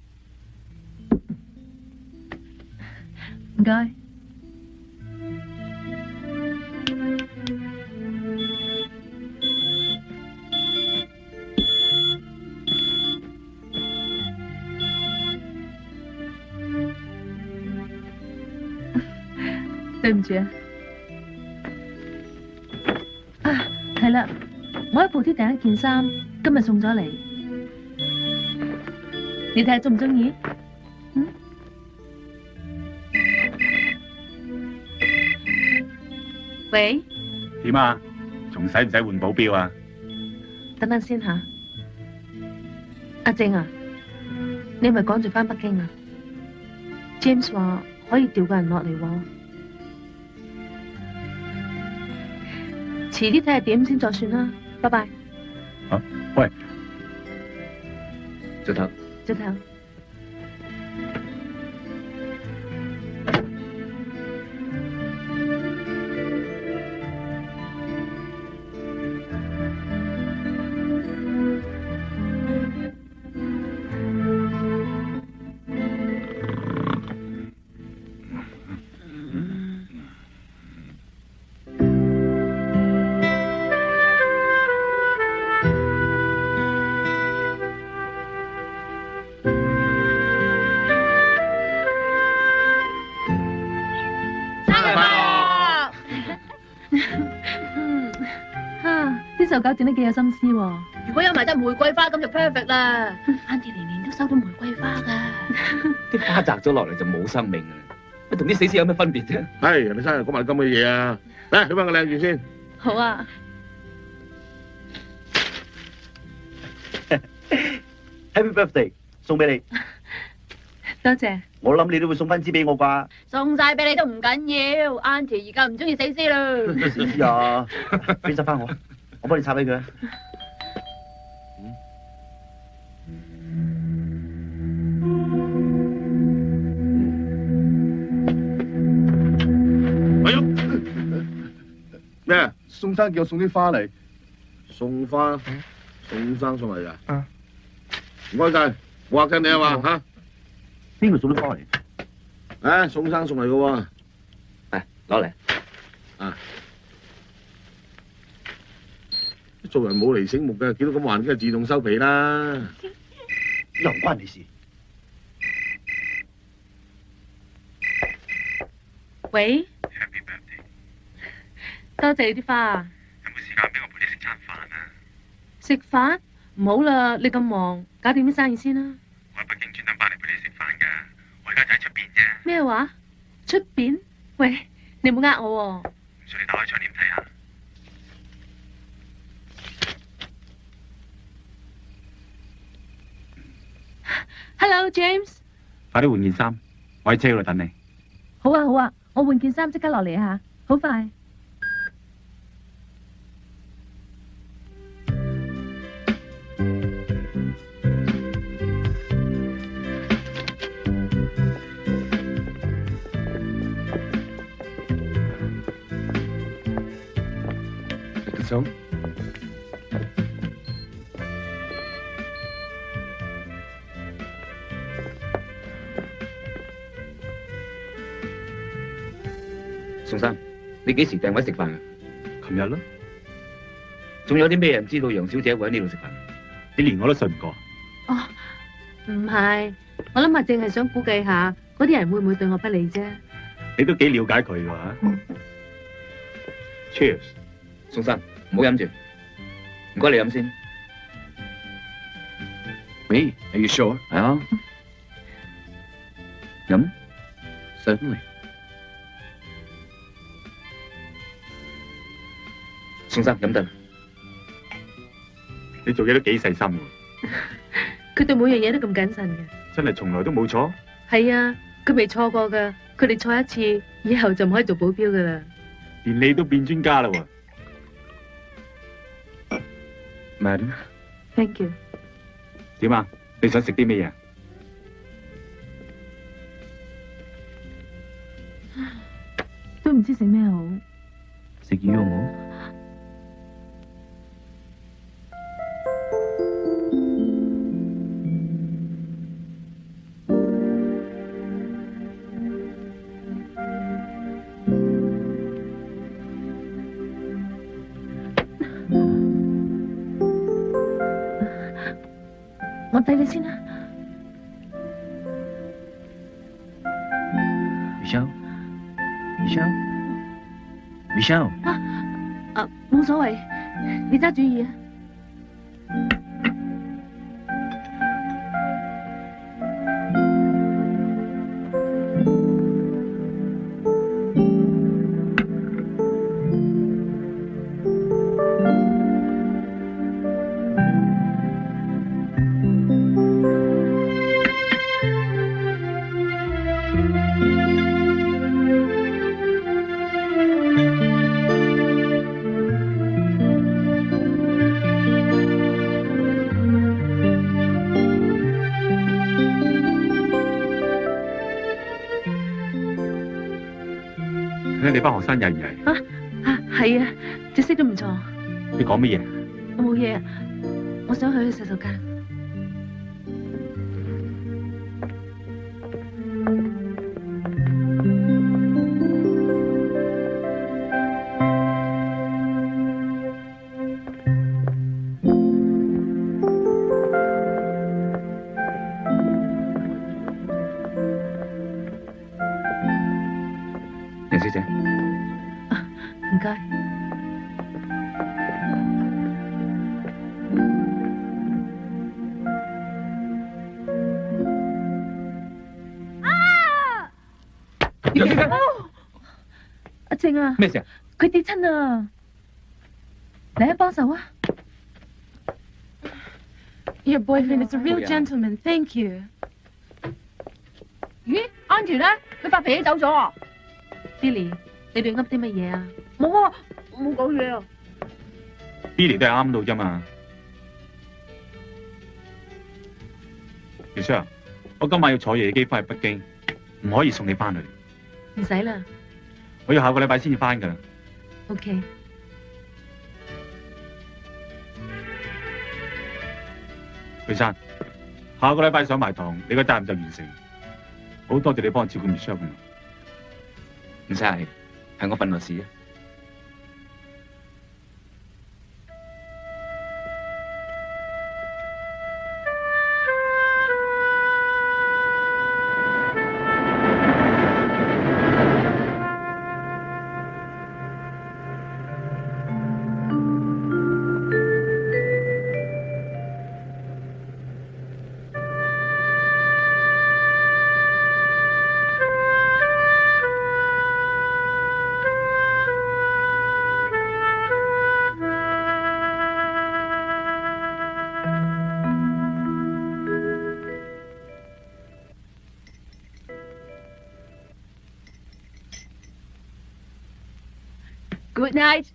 唔該。對唔住啊！啊，係啦，我喺鋪頭訂一件衫，今日送咗嚟，你睇下中唔中意？嗯？喂？點啊？仲使唔使換保鏢啊？等等先吓。阿靜啊，你係咪趕住返北京啊 ？James 話可以調個人落嚟喎。遲啲睇下點先再算啦，拜拜。啊，喂，早唞。早唞。呢首歌整得幾有心思喎！如果有埋得玫瑰花咁就 perfect 啦。Auntie 年年都收到玫瑰花㗎。啲花摘咗落嚟就冇生命㗎啦，同啲死屍有咩分別啫？係人哋生日講埋咁嘅嘢啊！嚟，去翻個靚住先。好啊。Happy birthday， 送俾你。多謝。我諗你都會送翻支俾我啩？送晒俾你都唔緊要 ，Auntie 而家唔中意死屍啦。咩死屍啊？俾執翻我幫你插俾佢。哎呦，咩？宋生叫我送啲花嚟。送花？宋生送嚟噶？啊。唔該晒，我話緊你啊嘛吓。邊個送啲花嚟？啊，宋生送嚟嘅喎。嚟，攞嚟。啊。做人冇嚟醒目嘅，見到咁環境就自動收皮啦。又唔關你事。喂。多謝你啲花啊。有冇時間俾我陪你食餐飯啊？食飯？唔好啦，你咁忙，搞掂啲生意先啦。我喺北京專登翻嚟陪你食飯㗎，我而家就喺出邊啫。咩話？出邊？喂，你唔好呃我喎。唔信你打開窗簾睇下。Hello James， 快啲換件衫，我喺車嗰度等你。好啊好啊，我換件衫即刻落嚟吓，好快。送。宋生，你幾時訂位食飯啊？琴日咯。仲有啲咩人知道楊小姐會喺呢度食飯？你連我都信唔過。哦，唔係，我諗阿淨係想估計下嗰啲人會唔會對我不利啫。你都幾了解佢㗎吓。Cheers， 宋生，唔好飲住，唔該你飲先。喂 ，Are you sure？ 係啊。飲 ？Certainly。宋生飲得。你做嘢都幾細心喎。佢對每樣嘢都咁謹慎嘅。真係從來都冇錯。係啊，佢未錯過㗎，佢哋錯一次，以後就唔可以做保鏢㗎啦。連你都變專家啦喎。Madam， Thank you。點啊？你想食啲咩嘢？都唔知食咩好。食魚好唔好？我睇你先啦。Michelle，冇所謂，你揸主意啊。睇你班學生曳唔曳？係啊，隻色都唔錯。你講乜嘢？我冇嘢，我想去洗手間。楊小姐，唔該。楊小姐，阿靜啊，咩事啊？佢跌親啊！嚟啊，幫手啊 Your boyfriend is a real gentleman. Thank you. 咦，安全咧？佢發脾氣走咗啊 ？Billy，你哋噏啲乜嘢啊？冇啊，冇講嘢啊。Billy 都係啱到啫嘛。Michelle，我今晚要坐夜機翻去北京，唔可以送你翻去。唔使啦。我要下個禮拜先至翻㗎啦。OK。許生，下個禮拜上埋堂，你個責任就完成。好多謝你幫我照顧 Michelle。唔使係我份內事啊。Good night。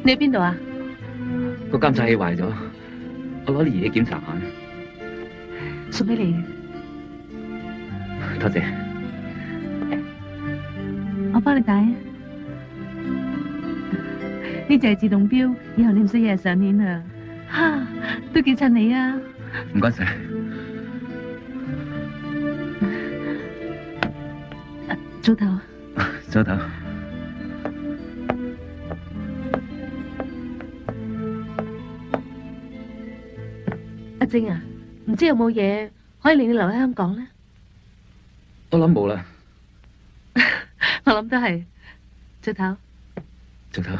你喺邊度啊？個監察器壞咗，我攞啲儀器檢查下。送俾你。多謝。我幫你戴啊。呢隻係自動錶，以後你唔使日日上鏈啊。哈，都幾襯你啊。唔該晒。早唞。早唞。阿晶啊，唔知有冇嘢可以令你留喺香港咧？我諗冇啦。我諗都係。早唞。早唞。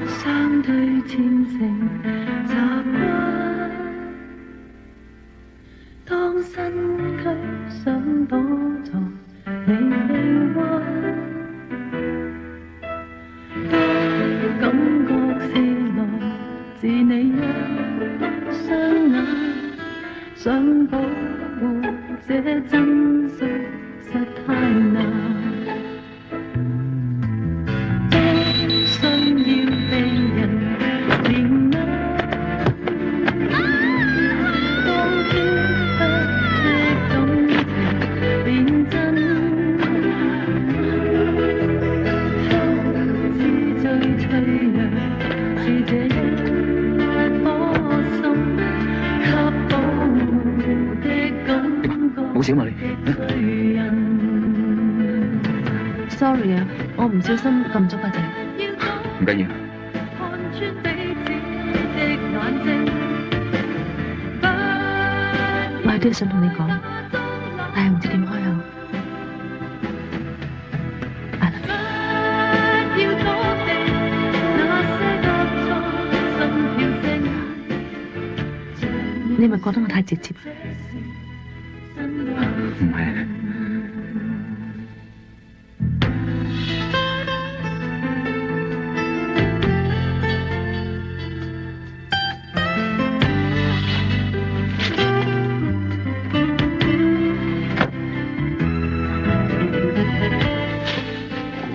相對虔誠習慣，當身軀想躲藏你臂彎，當感覺是來自你一雙眼，想保護這真相實太難。冇錢嘛你？Sorry 啊，我唔小心撳咗個掣。唔緊要。我有啲想同你講，但係唔知點開口。你咪覺得我太直接？唔係。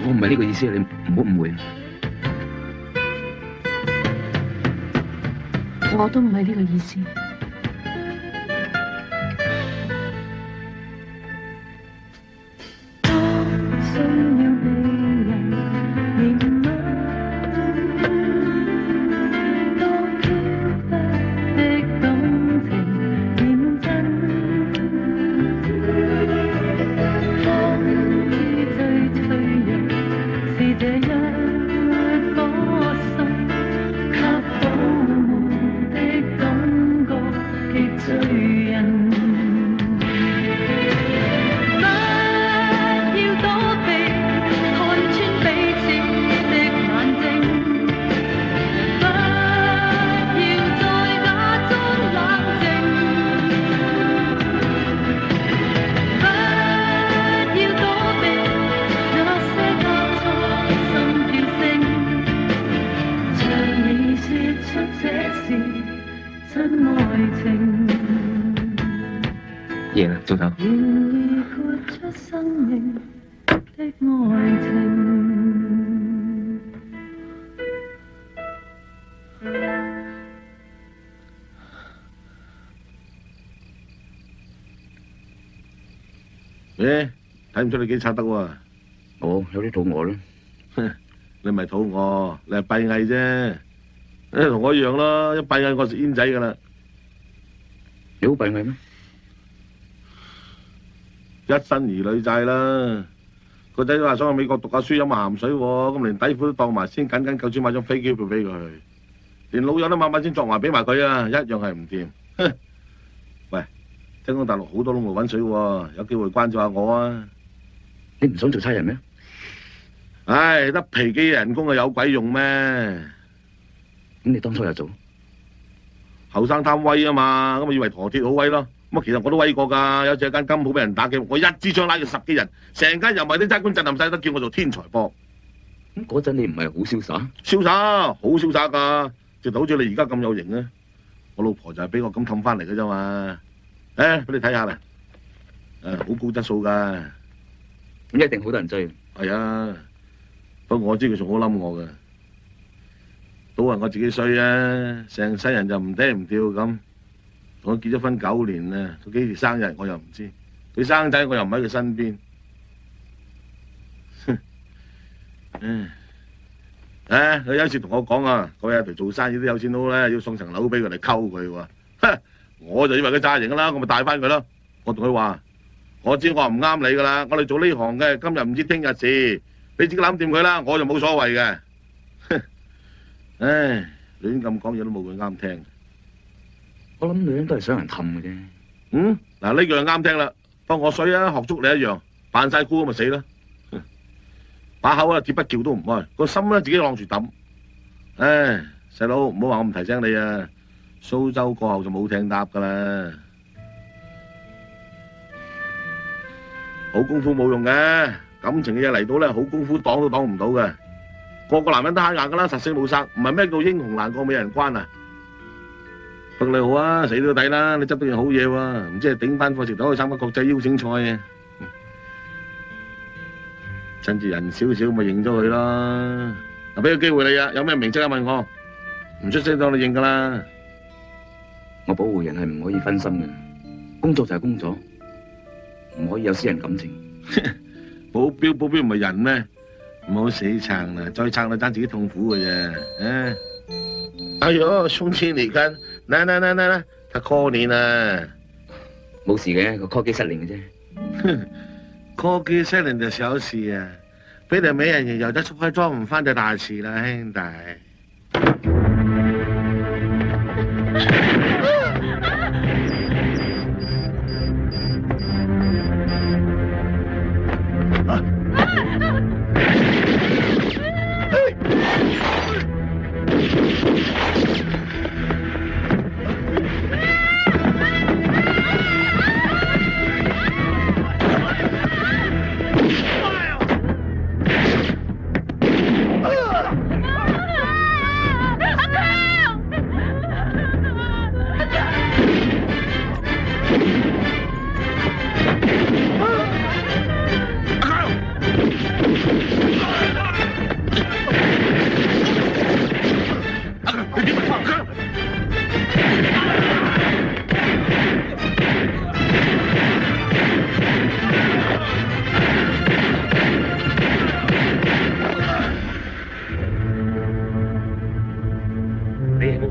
我唔係呢個意思，你唔好誤會。我都唔係呢個意思。夜啦，早唞。睇唔出你幾刷得喎？我有啲肚餓咯。你咪肚餓，你係閉翳啫。同我一樣咯，一閉翳我食煙仔噶啦。你好閉翳咩？一身兒女債啦，個仔話想去美國讀下書飲下鹹水喎，咁連底褲都當埋先，緊緊夠錢買張飛機票俾佢，連老友都晚先作埋俾埋佢啊，一樣係唔掂。喂，聽講大陸好多窿路揾水喎，有機會關照下我啊！你唔想做差人咩？唉，得皮機人工啊有鬼用咩？咁你當初又做？後生貪威啊嘛，咁咪以為陀鐵好威咯，咁啊，其實我都威過㗎，有次有間金鋪俾人打劫，我一支槍拉咗10幾人，成間又咪啲揸官震撼晒，都叫我做天才波。咁嗰陣你唔係好瀟灑？瀟灑，好瀟灑㗎，直到好似你而家咁有型啊！我老婆就係俾我咁氹翻嚟嘅啫嘛。俾你睇下啦，好高質素㗎。咁一定好多人追。係啊，不過我知佢仲好冧我㗎，都話我自己衰啊，成世人就唔嗲唔吊咁。我結咗婚9年啦，佢幾時生日我又唔知，佢生仔我又唔喺佢身邊。佢有一次同我講啊，佢有條做生意都有錢佬咧，要送層樓俾佢嚟溝佢喎。我就以為佢詐型㗎啦，我咪帶翻佢咯。我同佢話：我知我唔啱你㗎啦，我哋做呢行嘅，今日唔知聽日事，你自己諗掂佢啦，我就冇所謂嘅。亂咁講嘢都冇佢啱聽。我諗女人都係想人氹嘅啫。嗱呢樣啱聽啦，不過我衰啊，學足你一樣，扮晒酷咁咪死啦。把口啊鐵不叫都唔開，個心咧自己晾住揼。細佬唔好話我唔提醒你啊，蘇州過後就冇艇搭噶啦。好功夫冇用嘅，感情嘅嘢嚟到咧，好功夫擋都擋唔到嘅。個個男人都慳硬噶啦，實死冇殺，唔係咩叫英雄難過美人關啊！不過你好啊，死都抵啦，你執到件好嘢喎，唔知係頂班貨值到去參加國際邀請賽嘅。趁住人少少咪認咗佢咯。嗱，俾個機會你啊，有咩名即刻問我，唔出聲當你認噶啦。我保護人係唔可以分心嘅，工作就係工作，唔可以有私人感情。保鏢唔係人咩？唔好死撐啦，再撐就爭自己痛苦嘅啫。哎呦，兄弟你看，來，他 call 你啦。冇事嘅，個 call 機失靈嘅啫。call 機失靈就小事啊，俾條美人魚游得速開裝唔翻就大事啦，兄弟。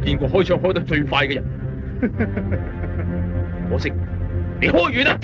見過開槍開得最快嘅人，可惜你開完啦。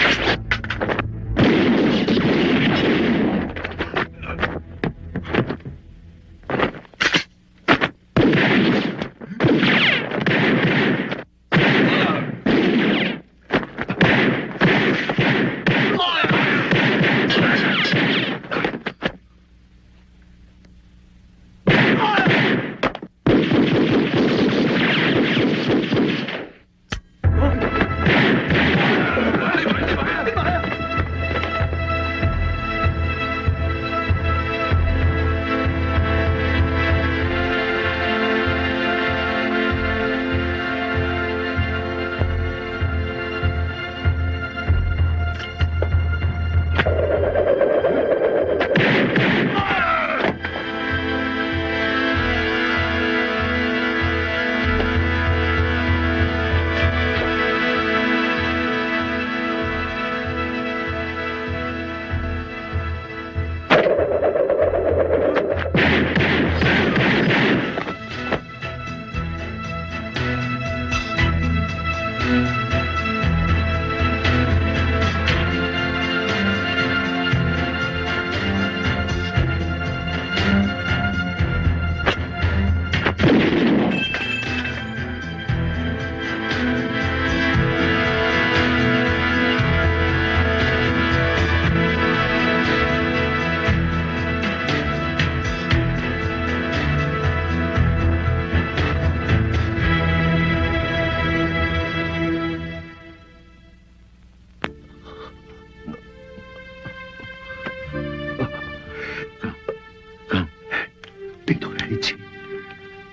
取錢，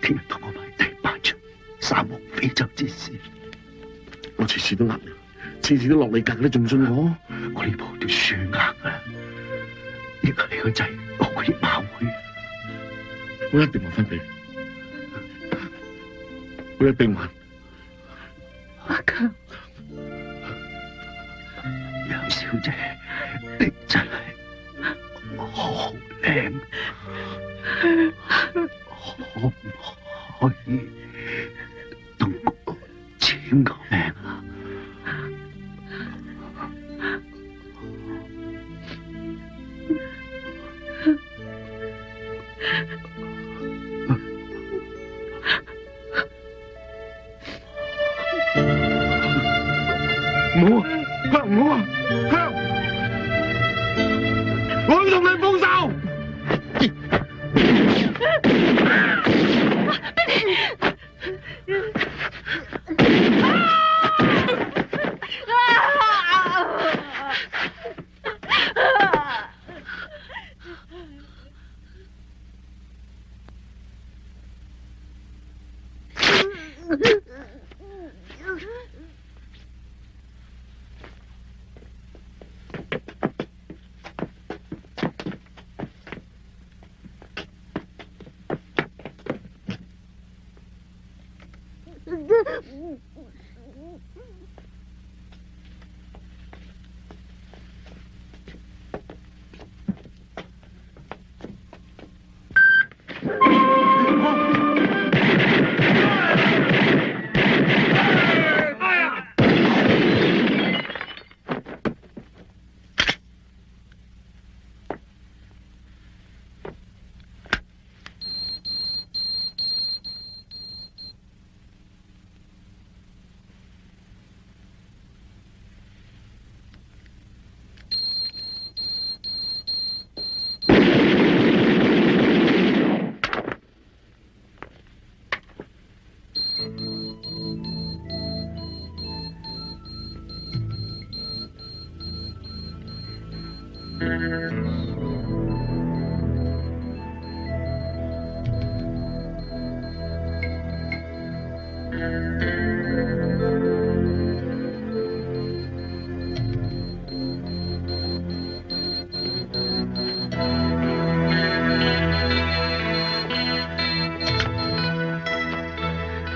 聽日同我買第8場3王非洲之師。我次次都呃你，次次都落你格，你仲唔信我？我呢鋪都輸硬啦，呢個你個仔我可以馬會，我一定還翻俾你，我一定還。阿強，楊小姐，你真係好靚，可唔可以同我簽個名啊？唔好啊，香唔好啊，香！我要同你報仇！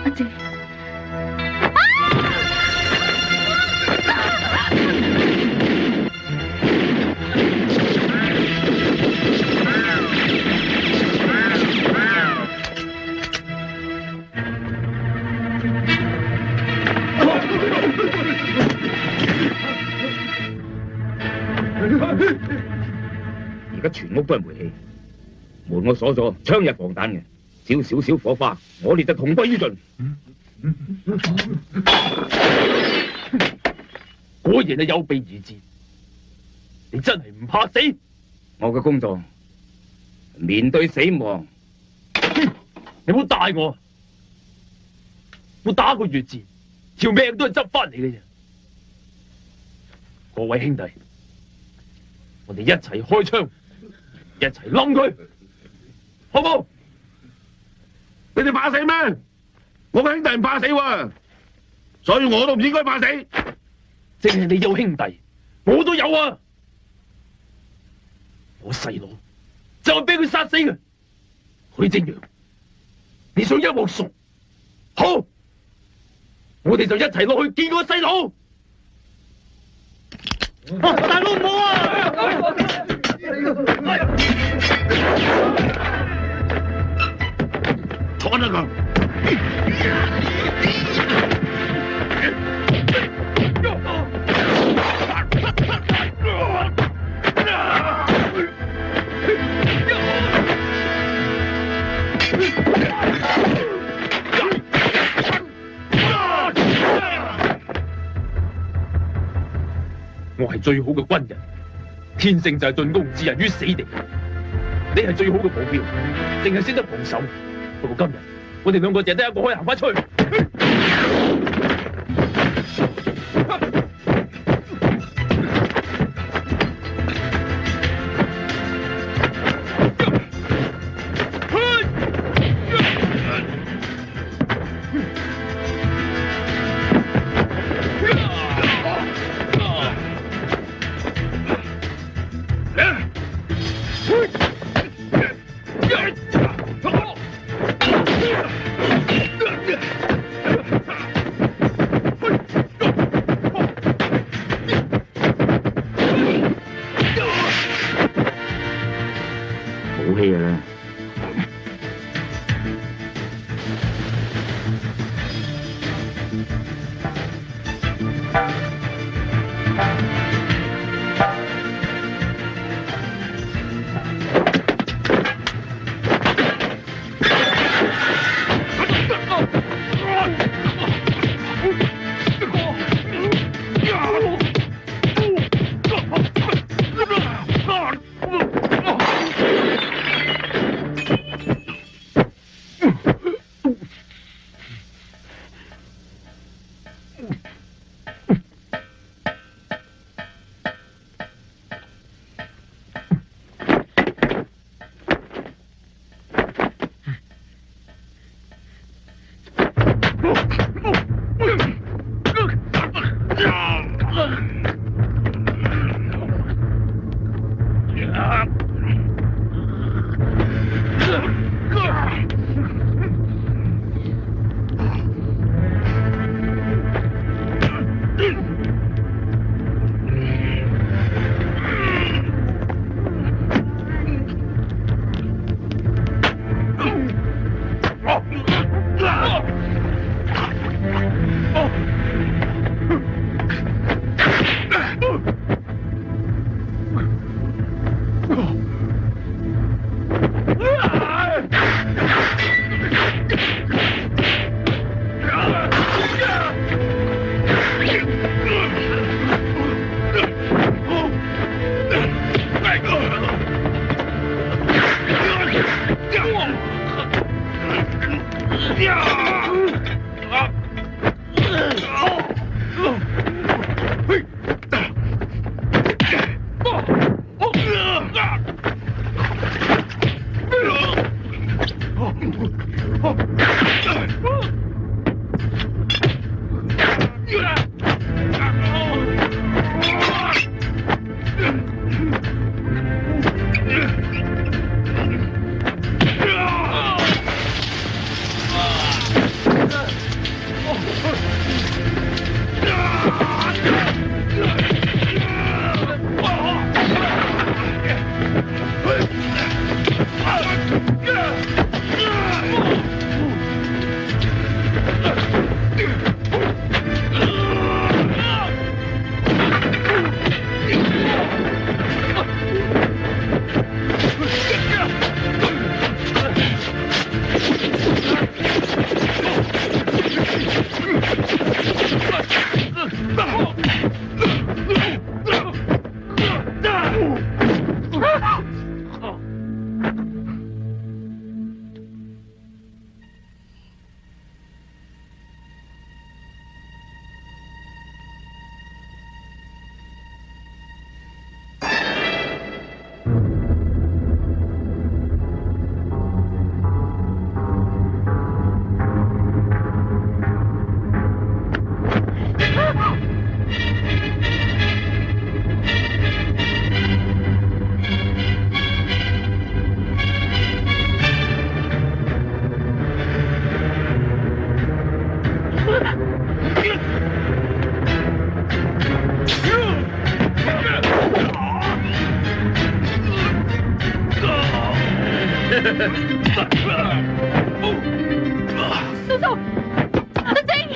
阿姐。而家全屋都係煤氣，門我鎖咗，槍入防彈嘅，只要少少火花，我哋就同歸於盡。果然係有備而戰，你真係唔怕死。我嘅工作面對死亡，你唔好帶我，我打個越戰，條命都係執翻嚟嘅啫。各位兄弟，我哋一齊開槍，一齊冧佢，好冇？你哋怕死咩？我嘅兄弟唔怕死喎，所以我都唔應該怕死。淨係你有兄弟，我都有啊！我細佬就係俾佢殺死嘅。許正陽，你想一鑊熟？好，我哋就一齊落去見個細佬。大佬唔好啊！坐得佢。我係最好嘅軍人，天性就係進攻置人於死地。你係最好嘅保鏢，淨係識得防守。不過今日我哋兩個淨係得一個可以行翻出去。嘅。叔叔，阿晶。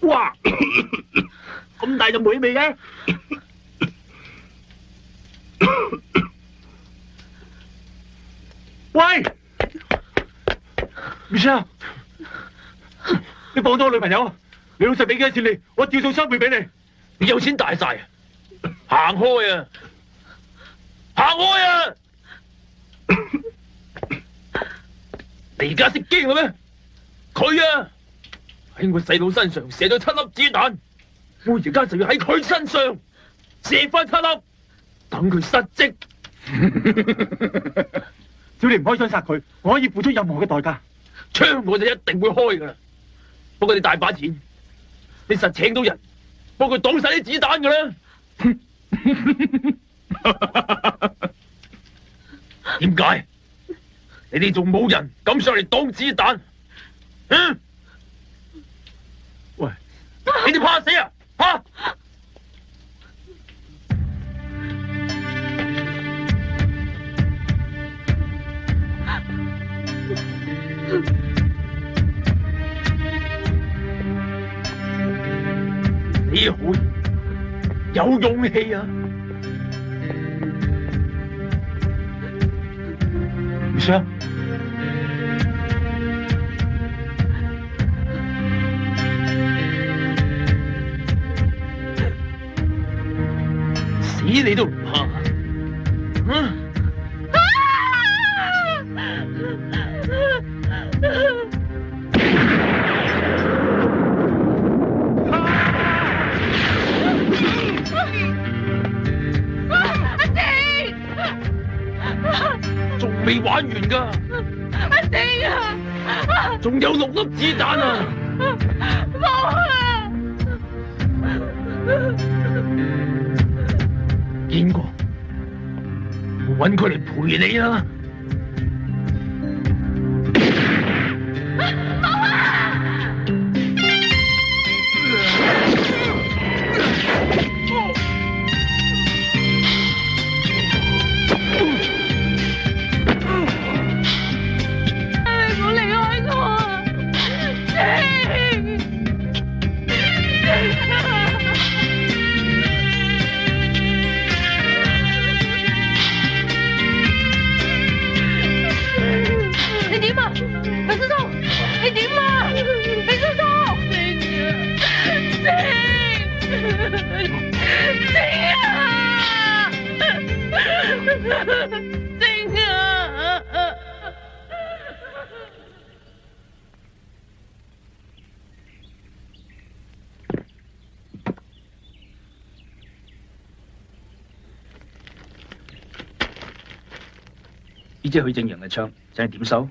哇！咁大陣霉味嘅，喂 ，Michelle， 你放咗我女朋友，你老細俾幾多錢你，我照數3倍俾你。你有錢大晒，行開啊！行開啊！你而家識驚啦咩？佢啊！喺我細佬身上射咗7粒子彈，我而家就要喺佢身上射翻7粒，等佢失職。只要你唔開槍殺佢，我可以付出任何嘅代價。槍我就一定會開噶啦，不過你大把錢，你實請到人幫佢擋晒啲子彈噶啦。點解？你哋仲冇人敢上嚟擋子彈？嗯？喂，你哋怕死啊？吓！你好有勇氣啊！唔想。死你都唔怕？嗯？仲未玩完噶，阿靜啊！仲有6粒子彈啊！冇啊！見過，我搵佢嚟陪你啦。你點啊？李叔叔，你點啊？李叔叔，靜啊！呢支許正陽嘅槍，請你點收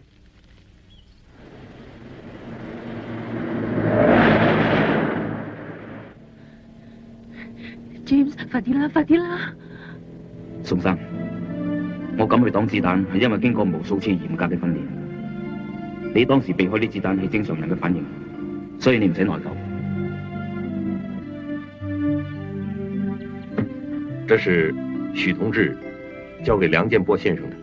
？James，快啲啦，快啲啦！宋生，我敢去擋子彈，係因為經過無數次嚴格嘅訓練。你當時避開啲子彈係正常人嘅反應，所以你唔使內疚。這是許同志交給梁建波先生的。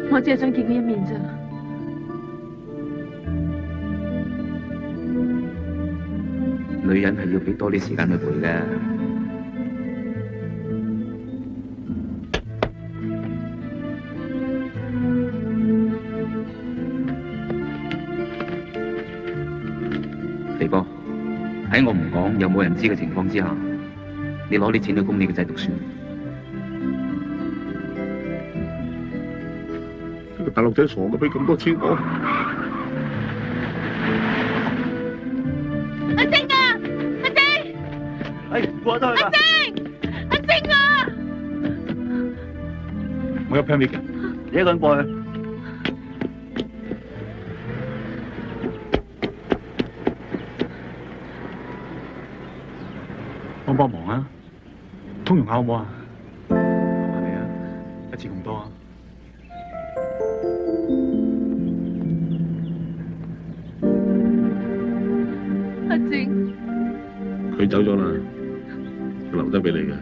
我只係想見佢一面咋。女人係要俾多啲時間去陪嘅。肥哥，喺我唔講又冇人知嘅情況之下，你攞啲錢去供你個仔讀書。呢個大陸仔傻嘅，俾咁多錢我。阿靜啊！阿靜！哎，過得去啦！阿靜！阿靜啊！我有 permit 嘅，你一個人過去。幫忙啊！通融下好唔好啊？麻麻地啊，一次咁多啊！阿靜，佢走咗啦，留低俾你嘅。